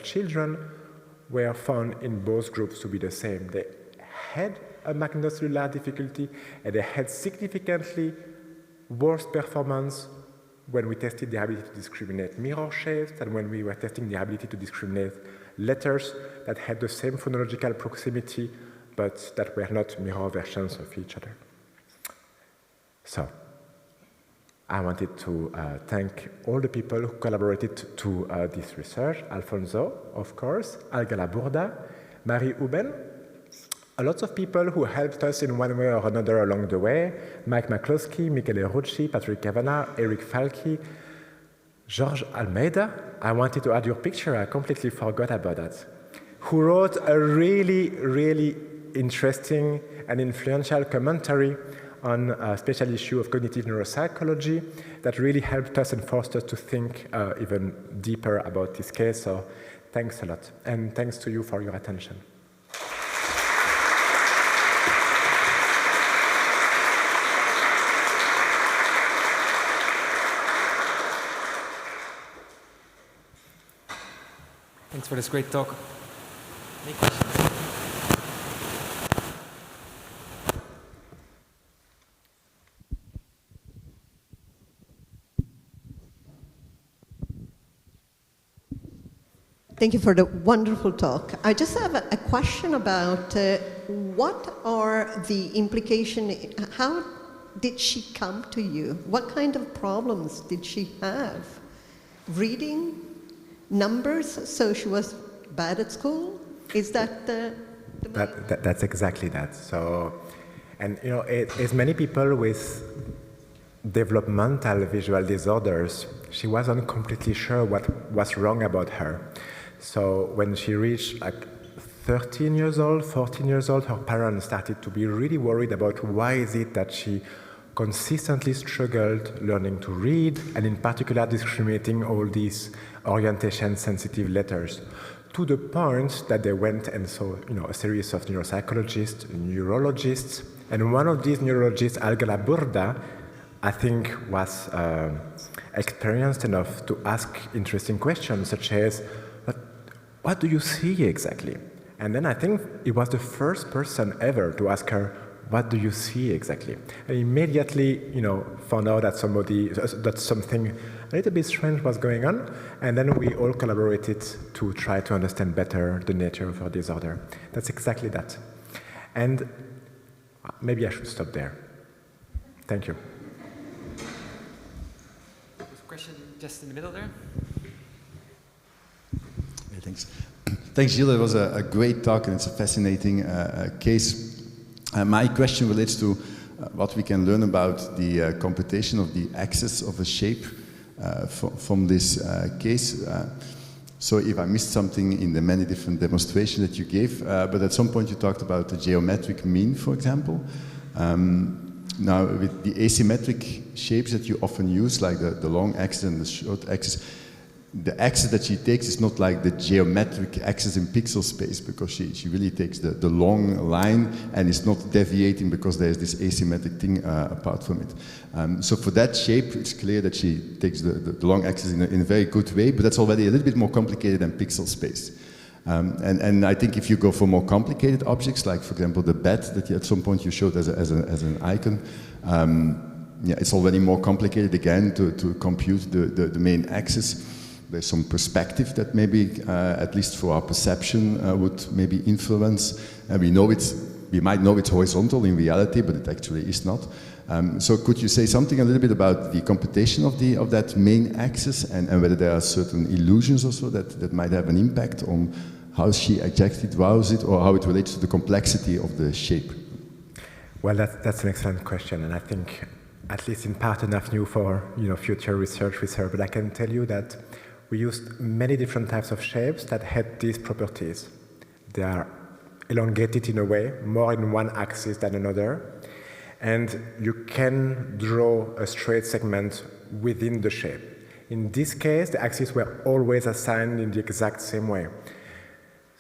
children were found in both groups to be the same. They had a magnocellular difficulty, and they had significantly worse performance when we tested the ability to discriminate mirror shapes than when we were testing the ability to discriminate letters that had the same phonological proximity but that were not mirror versions of each other. So, I wanted to thank all the people who collaborated to this research. Alfonso, of course, Algala Burda, Marie Uben, a lot of people who helped us in one way or another along the way: Mike McCloskey, Michele Rucci, Patrick Kavanagh, Eric Falchi, George Almeida. I wanted to add your picture, I completely forgot about that. Who wrote a really, really interesting and influential commentary on a special issue of cognitive neuropsychology that really helped us and forced us to think even deeper about this case. So thanks a lot. And thanks to you for your attention. Thanks for this great talk. Any questions? Thank you for the wonderful talk. I just have a question about what are the implications, how did she come to you? What kind of problems did she have? Reading? Numbers? So she was bad at school? Is that That's exactly that. So, and as many people with developmental visual disorders, she wasn't completely sure what was wrong about her. So when she reached like 13 years old, 14 years old, her parents started to be really worried about why is it that she consistently struggled learning to read, and in particular discriminating all these orientation-sensitive letters, to the point that they went and saw a series of neuropsychologists, neurologists, and one of these neurologists, Algala Burda, I think was experienced enough to ask interesting questions such as, what do you see exactly? And then I think it was the first person ever to ask her, what do you see exactly? And immediately, found out that something a little bit strange was going on, and then we all collaborated to try to understand better the nature of her disorder. That's exactly that. And maybe I should stop there. Thank you. Question just in the middle there. Yeah, thanks. Thanks, Gilles. It was a great talk, and it's a fascinating case. My question relates to what we can learn about the computation of the axis of a shape from this case. So if I missed something in the many different demonstrations that you gave, but at some point you talked about the geometric mean, for example. Now, with the asymmetric shapes that you often use, like the long axis and the short axis, the axis that she takes is not like the geometric axis in pixel space, because she really takes the long line and is not deviating because there's this asymmetric thing apart from it. So for that shape, it's clear that she takes the long axis in a very good way, but that's already a little bit more complicated than pixel space. And I think if you go for more complicated objects, like for example the bed that at some point you showed as an icon, yeah, it's already more complicated again to compute the main axis. There's some perspective that maybe, at least for our perception, would maybe influence. And we might know it's horizontal in reality, but it actually is not. So could you say something a little bit about the computation of that main axis and whether there are certain illusions also that might have an impact on how she exactly draws it, or how it relates to the complexity of the shape? Well, that's an excellent question, and I think at least in part enough new for future research with her. But I can tell you that we used many different types of shapes that had these properties. They are elongated in a way, more in one axis than another, and you can draw a straight segment within the shape. In this case, the axes were always assigned in the exact same way.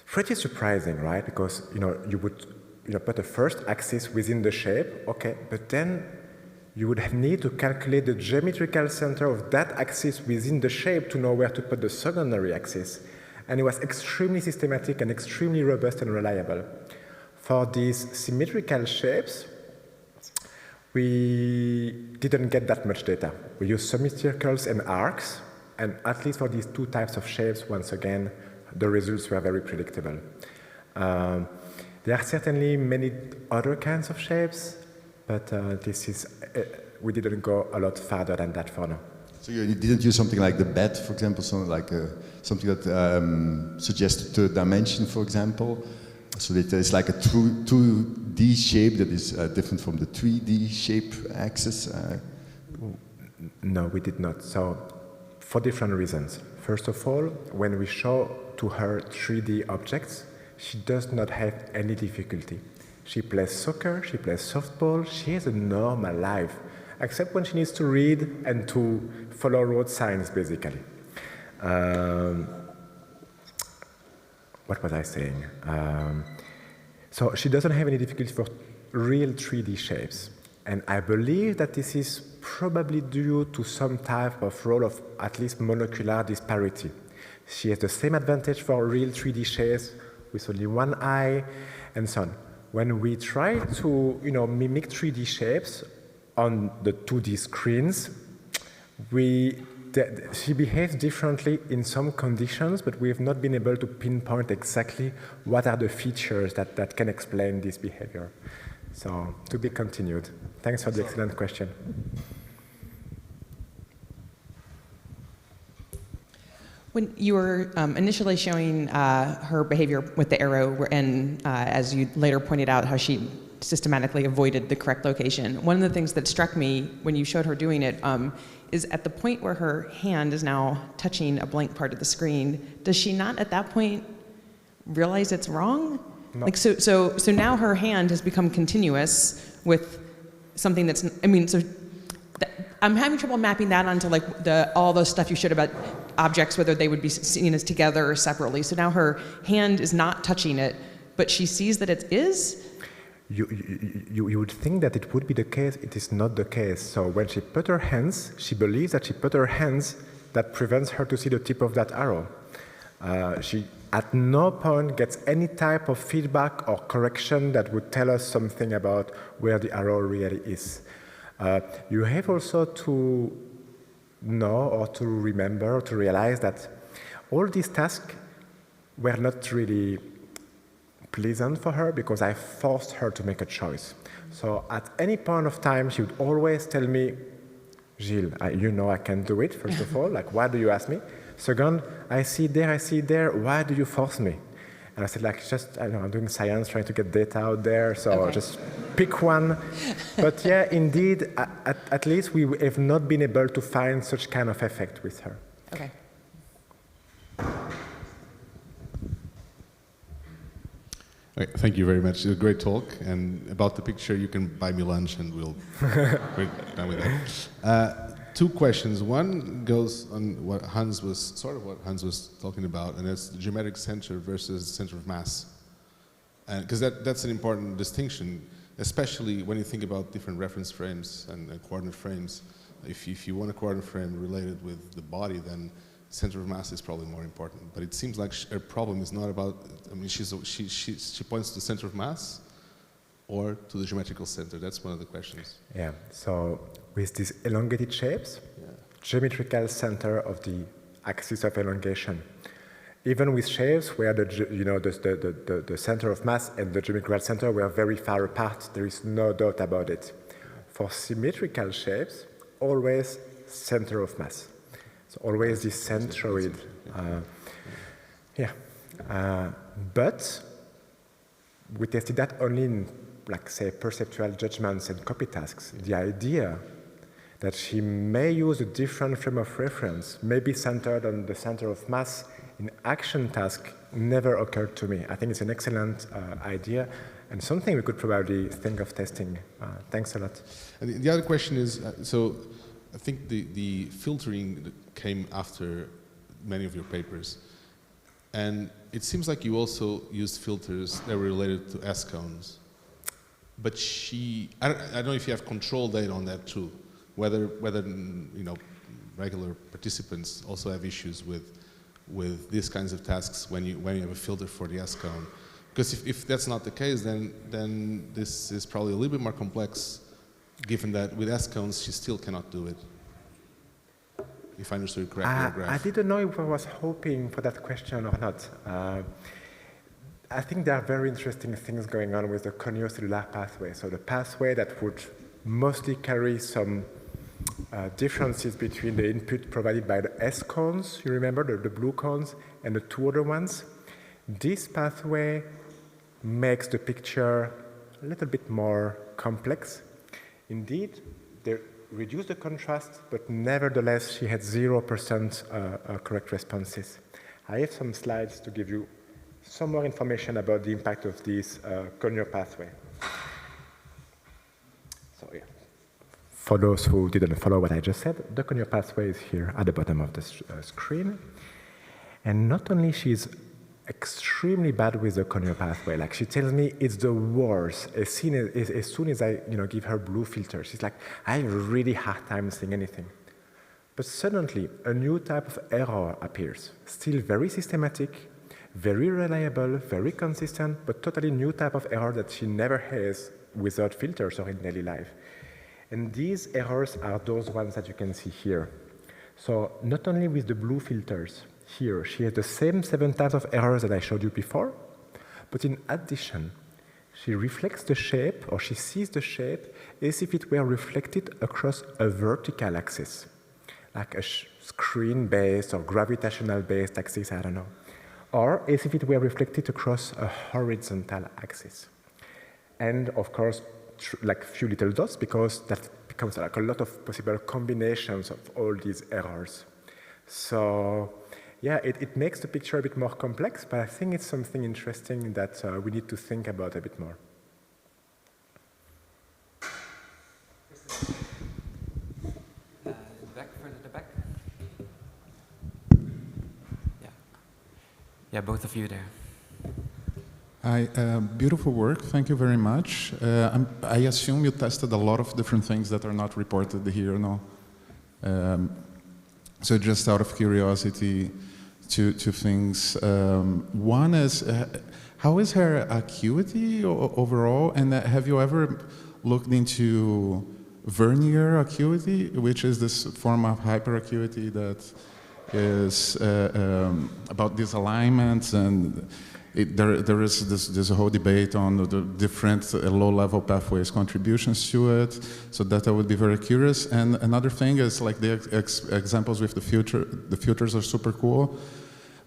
Pretty surprising, right? Because you would put a first axis within the shape, okay, but then you would need to calculate the geometrical center of that axis within the shape to know where to put the secondary axis. And it was extremely systematic and extremely robust and reliable. For these symmetrical shapes, we didn't get that much data. We used semicircles and arcs, and at least for these two types of shapes, once again, the results were very predictable. There are certainly many other kinds of shapes, but we didn't go a lot farther than that for now. So you didn't use something like the bed, for example, something that suggests third dimension, for example, so that there's like a 2D shape that is different from the 3D shape axis? No, we did not. So, for different reasons. First of all, when we show to her 3D objects, she does not have any difficulty. She plays soccer, she plays softball, she has a normal life, except when she needs to read and to follow road signs, basically. What was I saying? So she doesn't have any difficulty for real 3D shapes. And I believe that this is probably due to some type of role of at least molecular disparity. She has the same advantage for real 3D shapes with only one eye and so on. When we try to mimic 3D shapes on the 2D screens, she behaves differently in some conditions, but we have not been able to pinpoint exactly what are the features that can explain this behavior. So, to be continued. Thanks for the excellent question. When you were initially showing her behavior with the arrow, and as you later pointed out, how she systematically avoided the correct location, one of the things that struck me when you showed her doing it is at the point where her hand is now touching a blank part of the screen, does she not at that point realize it's wrong? No. Like so now her hand has become continuous with something that's, I'm having trouble mapping that onto like all the stuff you showed about objects, whether they would be seen as together or separately. So now her hand is not touching it, but she sees that it is? You would think that it would be the case. It is not the case. So when she put her hands, she believes that she put her hands that prevents her to see the tip of that arrow. She at no point gets any type of feedback or correction that would tell us something about where the arrow really is. You have also to know or to remember or to realize that all these tasks were not really pleasant for her because I forced her to make a choice. So at any point of time, she would always tell me, Gilles, I can do it, first of all, like, why do you ask me? Second, I see there, why do you force me? And I said, like, just, I don't know, I'm doing science, trying to get data out there, so Okay. just pick one. But yeah, indeed, at least we have not been able to find such kind of effect with her. Okay. Okay, thank you very much. It was a great talk. And about the picture, you can buy me lunch and we're done with that. Two questions. One goes on what Hans was talking about, and that's the geometric center versus center of mass. Because that's an important distinction, especially when you think about different reference frames and coordinate frames. If you want a coordinate frame related with the body, then center of mass is probably more important. But it seems like her problem is not about, I mean, she points to the center of mass or to the geometrical center. That's one of the questions. Yeah, so with these elongated shapes, geometrical center of the axis of elongation. Even with shapes where the center of mass and the geometrical center were very far apart, there is no doubt about it. For symmetrical shapes, always center of mass. So always this centroid. But we tested that only in, like, say, perceptual judgments and copy tasks. The idea that she may use a different frame of reference, maybe centered on the center of mass in action task, never occurred to me. I think it's an excellent idea and something we could probably think of testing. Thanks a lot. And the other question is, so I think the filtering came after many of your papers. And it seems like you also used filters that were related to S-cones. But I don't know if you have control data on that too, whether regular participants also have issues with these kinds of tasks when you have a filter for the S-cone. Because if that's not the case, then this is probably a little bit more complex, given that with S-cones she still cannot do it. If I understood correctly. I didn't know if I was hoping for that question or not. I think there are very interesting things going on with the coniocellular pathway. So the pathway that would mostly carry some differences between the input provided by the S cones, you remember, the blue cones, and the two other ones. This pathway makes the picture a little bit more complex. Indeed, they reduce the contrast, but nevertheless, she had 0% correct responses. I have some slides to give you some more information about the impact of this conio pathway. So yeah, for those who didn't follow what I just said, the conio pathway is here at the bottom of the screen. And not only she's extremely bad with the conio pathway, like she tells me it's the worst. As soon as I give her blue filter, she's like, I have a really hard time seeing anything. But suddenly, a new type of error appears, still very systematic, very reliable, very consistent, but totally new type of error that she never has without filters or in daily life. And these errors are those ones that you can see here. So not only with the blue filters, here she has the same 7 types of errors that I showed you before, but in addition, she reflects the shape, or she sees the shape as if it were reflected across a vertical axis, like a screen-based or gravitational-based axis, I don't know, or as if it were reflected across a horizontal axis. And of course, like few little dots, because that becomes like a lot of possible combinations of all these errors. So yeah, it makes the picture a bit more complex, but I think it's something interesting that we need to think about a bit more. The back. Yeah, both of you there. Hi, beautiful work. Thank you very much. I assume you tested a lot of different things that are not reported here, no? So just out of curiosity, two things. One is, how is her acuity overall? And have you ever looked into vernier acuity, which is this form of hyperacuity that is about these alignments, and there is this whole debate on the different low-level pathways contributions to it, so that I would be very curious. And another thing is like the examples with the filters are super cool,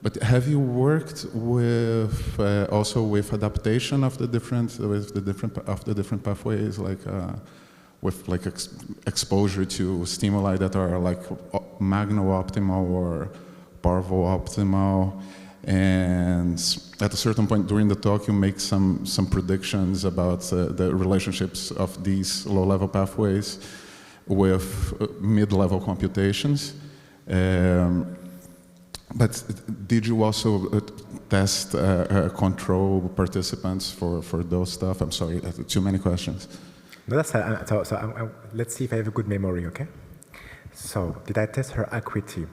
But have you worked with also with adaptation of the different pathways, like with like exposure to stimuli that are like magno-optimal or parvo-optimal? And at a certain point during the talk, you make some predictions about the relationships of these low-level pathways with mid-level computations. But did you also test control participants for those stuff? I'm sorry, too many questions. No, that's let's see if I have a good memory, okay? So, did I test her acuity?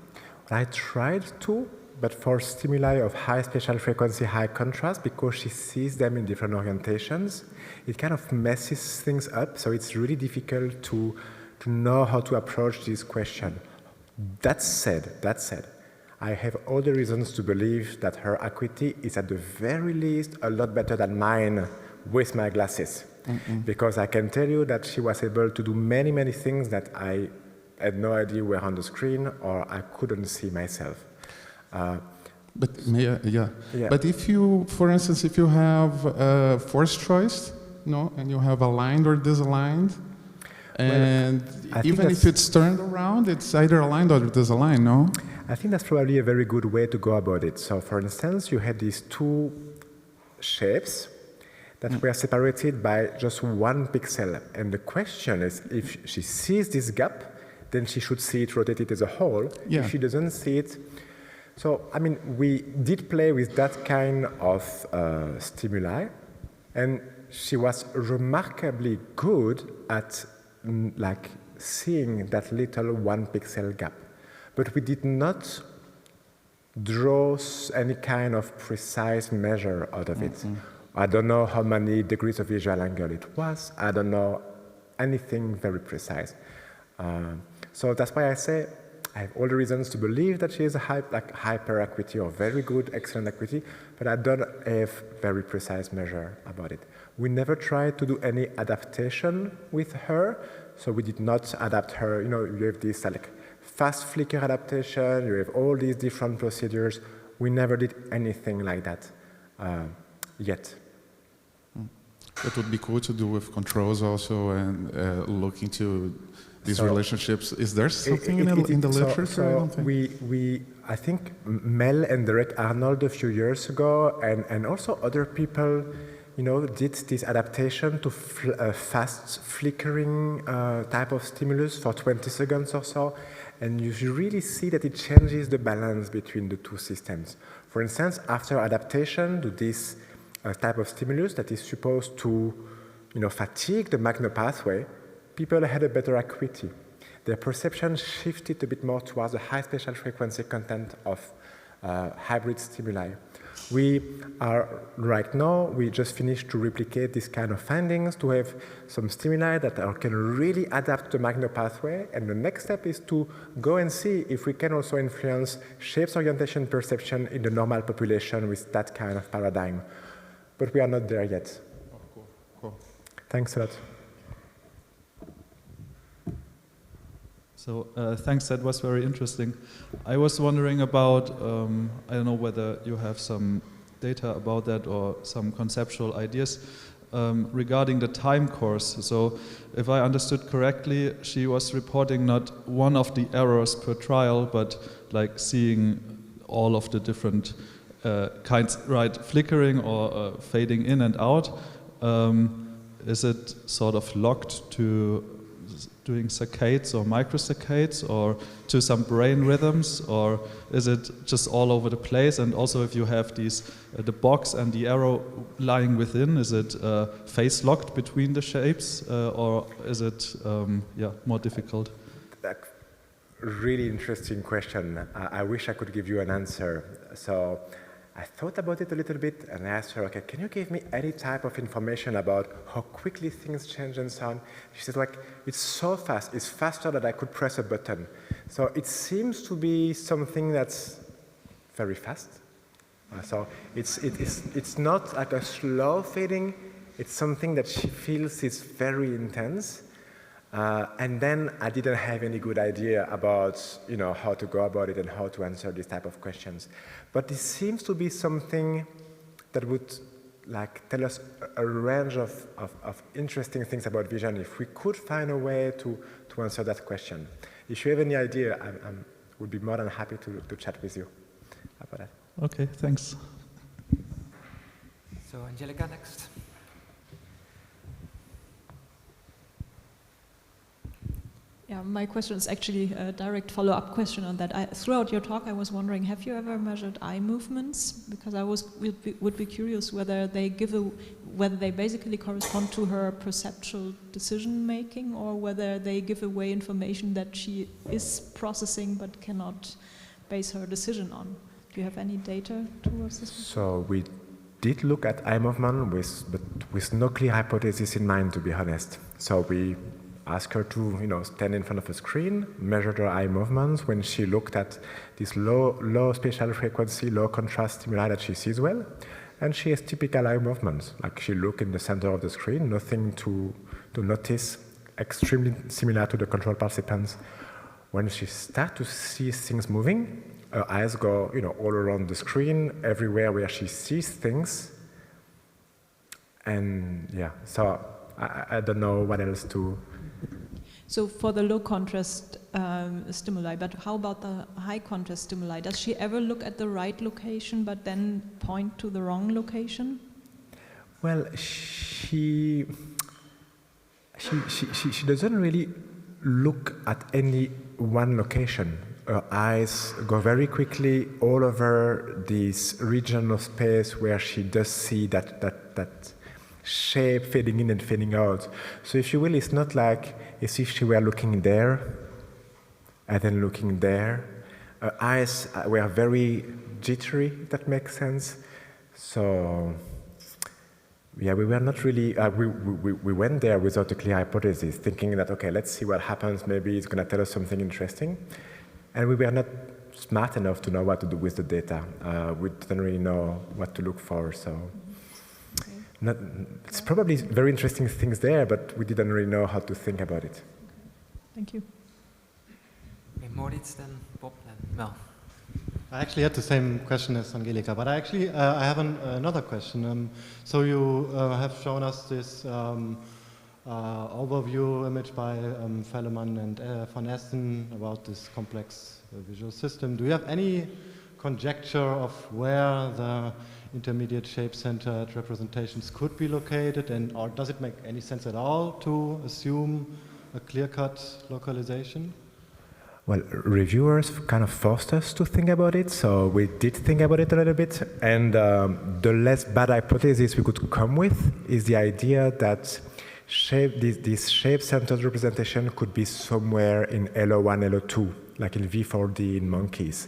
I tried to, but for stimuli of high spatial frequency, high contrast, because she sees them in different orientations, it kind of messes things up, so it's really difficult to know how to approach this question. That said, I have all the reasons to believe that her acuity is at the very least a lot better than mine with my glasses. Because I can tell you that she was able to do many, many things that I had no idea were on the screen or I couldn't see myself. But But if you, for instance, if you have forced choice, no, and you have aligned or disaligned, and even if it's turned around, it's either aligned or disaligned, no? I think that's probably a very good way to go about it. So, for instance, you had these two shapes that were separated by just 1 pixel. And the question is, if she sees this gap, then she should see it rotated as a whole. Yeah. If she doesn't see it, so, I mean, we did play with that kind of stimuli, and she was remarkably good at like seeing that little 1 pixel gap. But we did not draw any kind of precise measure out of it. I don't know how many degrees of visual angle it was. I don't know anything very precise. So that's why I say I have all the reasons to believe that she is a hyper acuity or very good, excellent acuity, but I don't have very precise measure about it. We never tried to do any adaptation with her, so we did not adapt her. You know, you have this like fast flicker adaptation, you have all these different procedures. We never did anything like that yet. It would be cool to do with controls also and look into these relationships. Is there something in the literature? I think Mel and Derek Arnold a few years ago, and also other people, you know, did this adaptation to fast flickering type of stimulus for 20 seconds or so. And you really see that it changes the balance between the two systems. For instance, after adaptation to this type of stimulus that is supposed to, you know, fatigue the magno pathway, people had a better acuity. Their perception shifted a bit more towards the high spatial frequency content of hybrid stimuli. We are right now, we just finished to replicate this kind of findings to have some stimuli that can really adapt to the magno pathway. And the next step is to go and see if we can also influence shapes orientation perception in the normal population with that kind of paradigm. But we are not there yet. Oh, cool. Thanks a lot. So thanks, that was very interesting. I was wondering about, I don't know whether you have some data about that or some conceptual ideas regarding the time course. So if I understood correctly, she was reporting not one of the errors per trial, but like seeing all of the different kinds, right, flickering or fading in and out. Is it sort of locked to doing saccades or microsaccades or to some brain rhythms, or is it just all over the place? And also if you have these, the box and the arrow lying within, is it phase locked between the shapes or is it more difficult? Really interesting question. I wish I could give you an answer. So I thought about it a little bit and I asked her, okay, can you give me any type of information about how quickly things change and so on? She said, like, it's so fast, it's faster than I could press a button. So it seems to be something that's very fast. So it's not like a slow fading, it's something that she feels is very intense. And then I didn't have any good idea about, how to go about it and how to answer this type of questions. But this seems to be something that would tell us a range of interesting things about vision if we could find a way to answer that question. If you have any idea, I would be more than happy to chat with you about that. Okay, thanks. So Angelica next. Yeah, my question is actually a direct follow-up question on that. Throughout your talk, I was wondering, have you ever measured eye movements? Because I would be curious whether they basically correspond to her perceptual decision making, or whether they give away information that she is processing but cannot base her decision on. Do you have any data towards this? So we did look at eye movement, but with no clear hypothesis in mind, to be honest. So we ask her to, stand in front of a screen, measure her eye movements when she looked at this low spatial frequency, low contrast stimuli that she sees well, and she has typical eye movements. Like she look in the center of the screen, nothing to notice, extremely similar to the control participants. When she starts to see things moving, her eyes go, all around the screen, everywhere where she sees things, and yeah. So I don't know what else to. So for the low contrast stimuli, but how about the high contrast stimuli? Does she ever look at the right location but then point to the wrong location? Well, she doesn't really look at any one location. Her eyes go very quickly all over this region of space where she does see that shape fading in and fading out. So if you will, it's not like as if she were looking there and then looking there. Her eyes were very jittery, if that makes sense. So yeah, we were not really, we went there without a clear hypothesis, thinking that, okay, let's see what happens, maybe it's going to tell us something interesting. And we were not smart enough to know what to do with the data. We didn't really know what to look for, so. It's probably very interesting things there, but we didn't really know how to think about it. Thank you. Okay, Moritz, then Bob, then Mel. I actually had the same question as Angelika, but I have another question. So you have shown us this overview image by Velleman and van Esten about this complex visual system. Do you have any conjecture of where the intermediate shape-centered representations could be located, or does it make any sense at all to assume a clear-cut localization? Well, reviewers kind of forced us to think about it, so we did think about it a little bit, and the less bad hypothesis we could come with is the idea that this shape-centered representation could be somewhere in LO1, LO2, like in V4D in monkeys.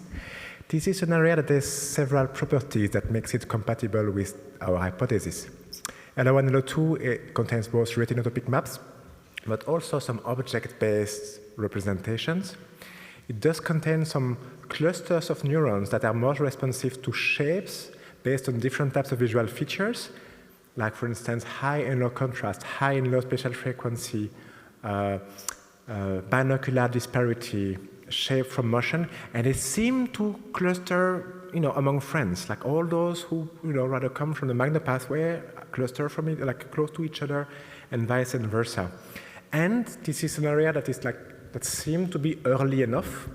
This is an area that has several properties that makes it compatible with our hypothesis. LO1 and LO2 contains both retinotopic maps, but also some object-based representations. It does contain some clusters of neurons that are more responsive to shapes based on different types of visual features, like, for instance, high and low contrast, high and low spatial frequency, binocular disparity, shape from motion, and they seem to cluster, among friends. Like all those who, rather come from the Magna pathway cluster from it, like close to each other, and vice versa. And this is an area that seemed to be early enough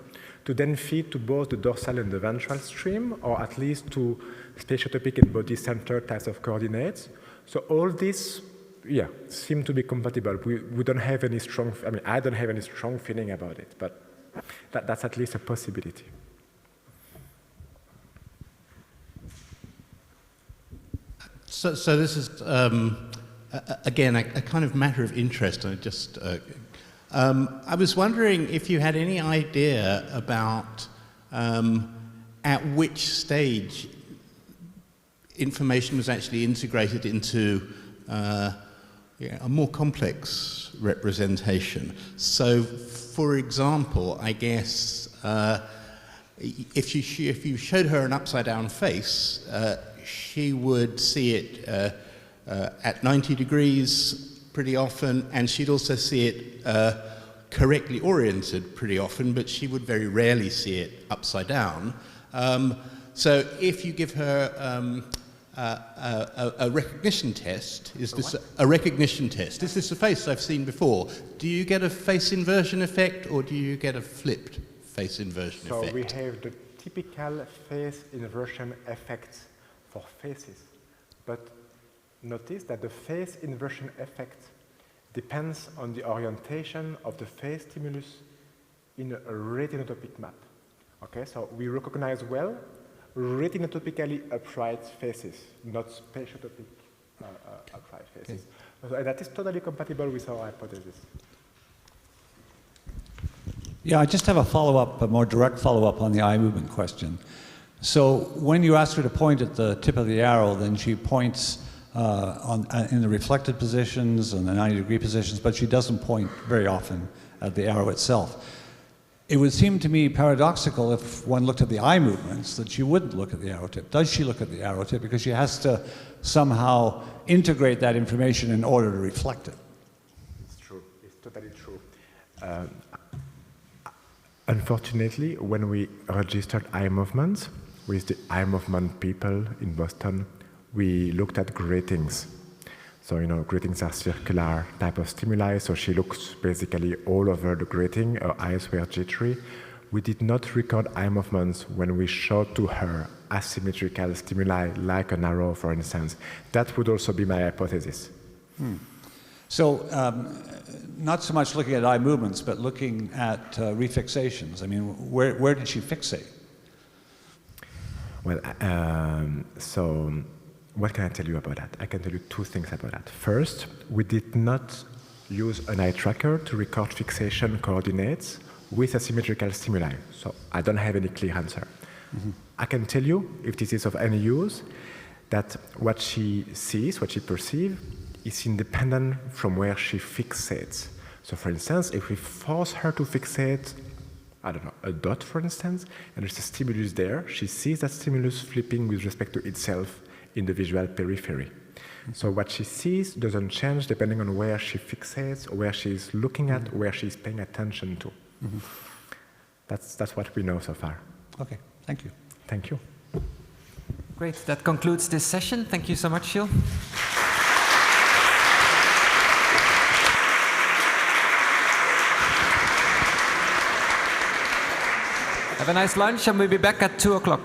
to then feed to both the dorsal and the ventral stream, or at least to spatiotopic and body-centered types of coordinates. So all this, seem to be compatible. We don't have any strong, I don't have any strong feeling about it, but that's at least a possibility. So this is, again, a kind of matter of interest. I was wondering if you had any idea about at which stage information was actually integrated into a more complex representation. So, for example, I guess if you showed her an upside-down face, she would see it at 90 degrees pretty often, and she'd also see it correctly oriented pretty often, but she would very rarely see it upside down. So if you give her a recognition test, is this a recognition test? Is this a face I've seen before? Do you get a face inversion effect, or do you get a flipped face inversion effect? So we have the typical face inversion effect for faces, but notice that the face inversion effect depends on the orientation of the face stimulus in a retinotopic map. Okay, so we recognize well retinotopically upright faces, not spatiotopic upright faces. Okay. So that is totally compatible with our hypothesis. Yeah, I just have a follow-up, a more direct follow-up on the eye movement question. So when you ask her to point at the tip of the arrow, then she points in the reflected positions and the 90-degree positions, but she doesn't point very often at the arrow itself. It would seem to me paradoxical if one looked at the eye movements that she wouldn't look at the arrow tip. Does she look at the arrow tip? Because she has to somehow integrate that information in order to reflect it. It's true. It's totally true. Unfortunately, when we registered eye movements with the eye movement people in Boston, we looked at gratings. So, you know, gratings are circular type of stimuli, so she looks basically all over the grating, her eyes were jittery. We did not record eye movements when we showed to her asymmetrical stimuli, like an arrow, for instance. That would also be my hypothesis. So, not so much looking at eye movements, but looking at refixations. I mean, where did she fixate? Well, so what can I tell you about that? I can tell you two things about that. First, we did not use an eye tracker to record fixation coordinates with asymmetrical stimuli. So I don't have any clear answer. I can tell you, if this is of any use, that what she sees, what she perceives, is independent from where she fixates. So for instance, if we force her to fixate, I don't know, a dot for instance, and there's a stimulus there, she sees that stimulus flipping with respect to itself in the visual periphery. So what she sees doesn't change depending on where she fixates, or where she's looking at, where she's paying attention to. That's what we know so far. Okay, thank you. Thank you. Great, that concludes this session. Thank you so much, Gilles. Have a nice lunch, and we'll be back at 2 o'clock.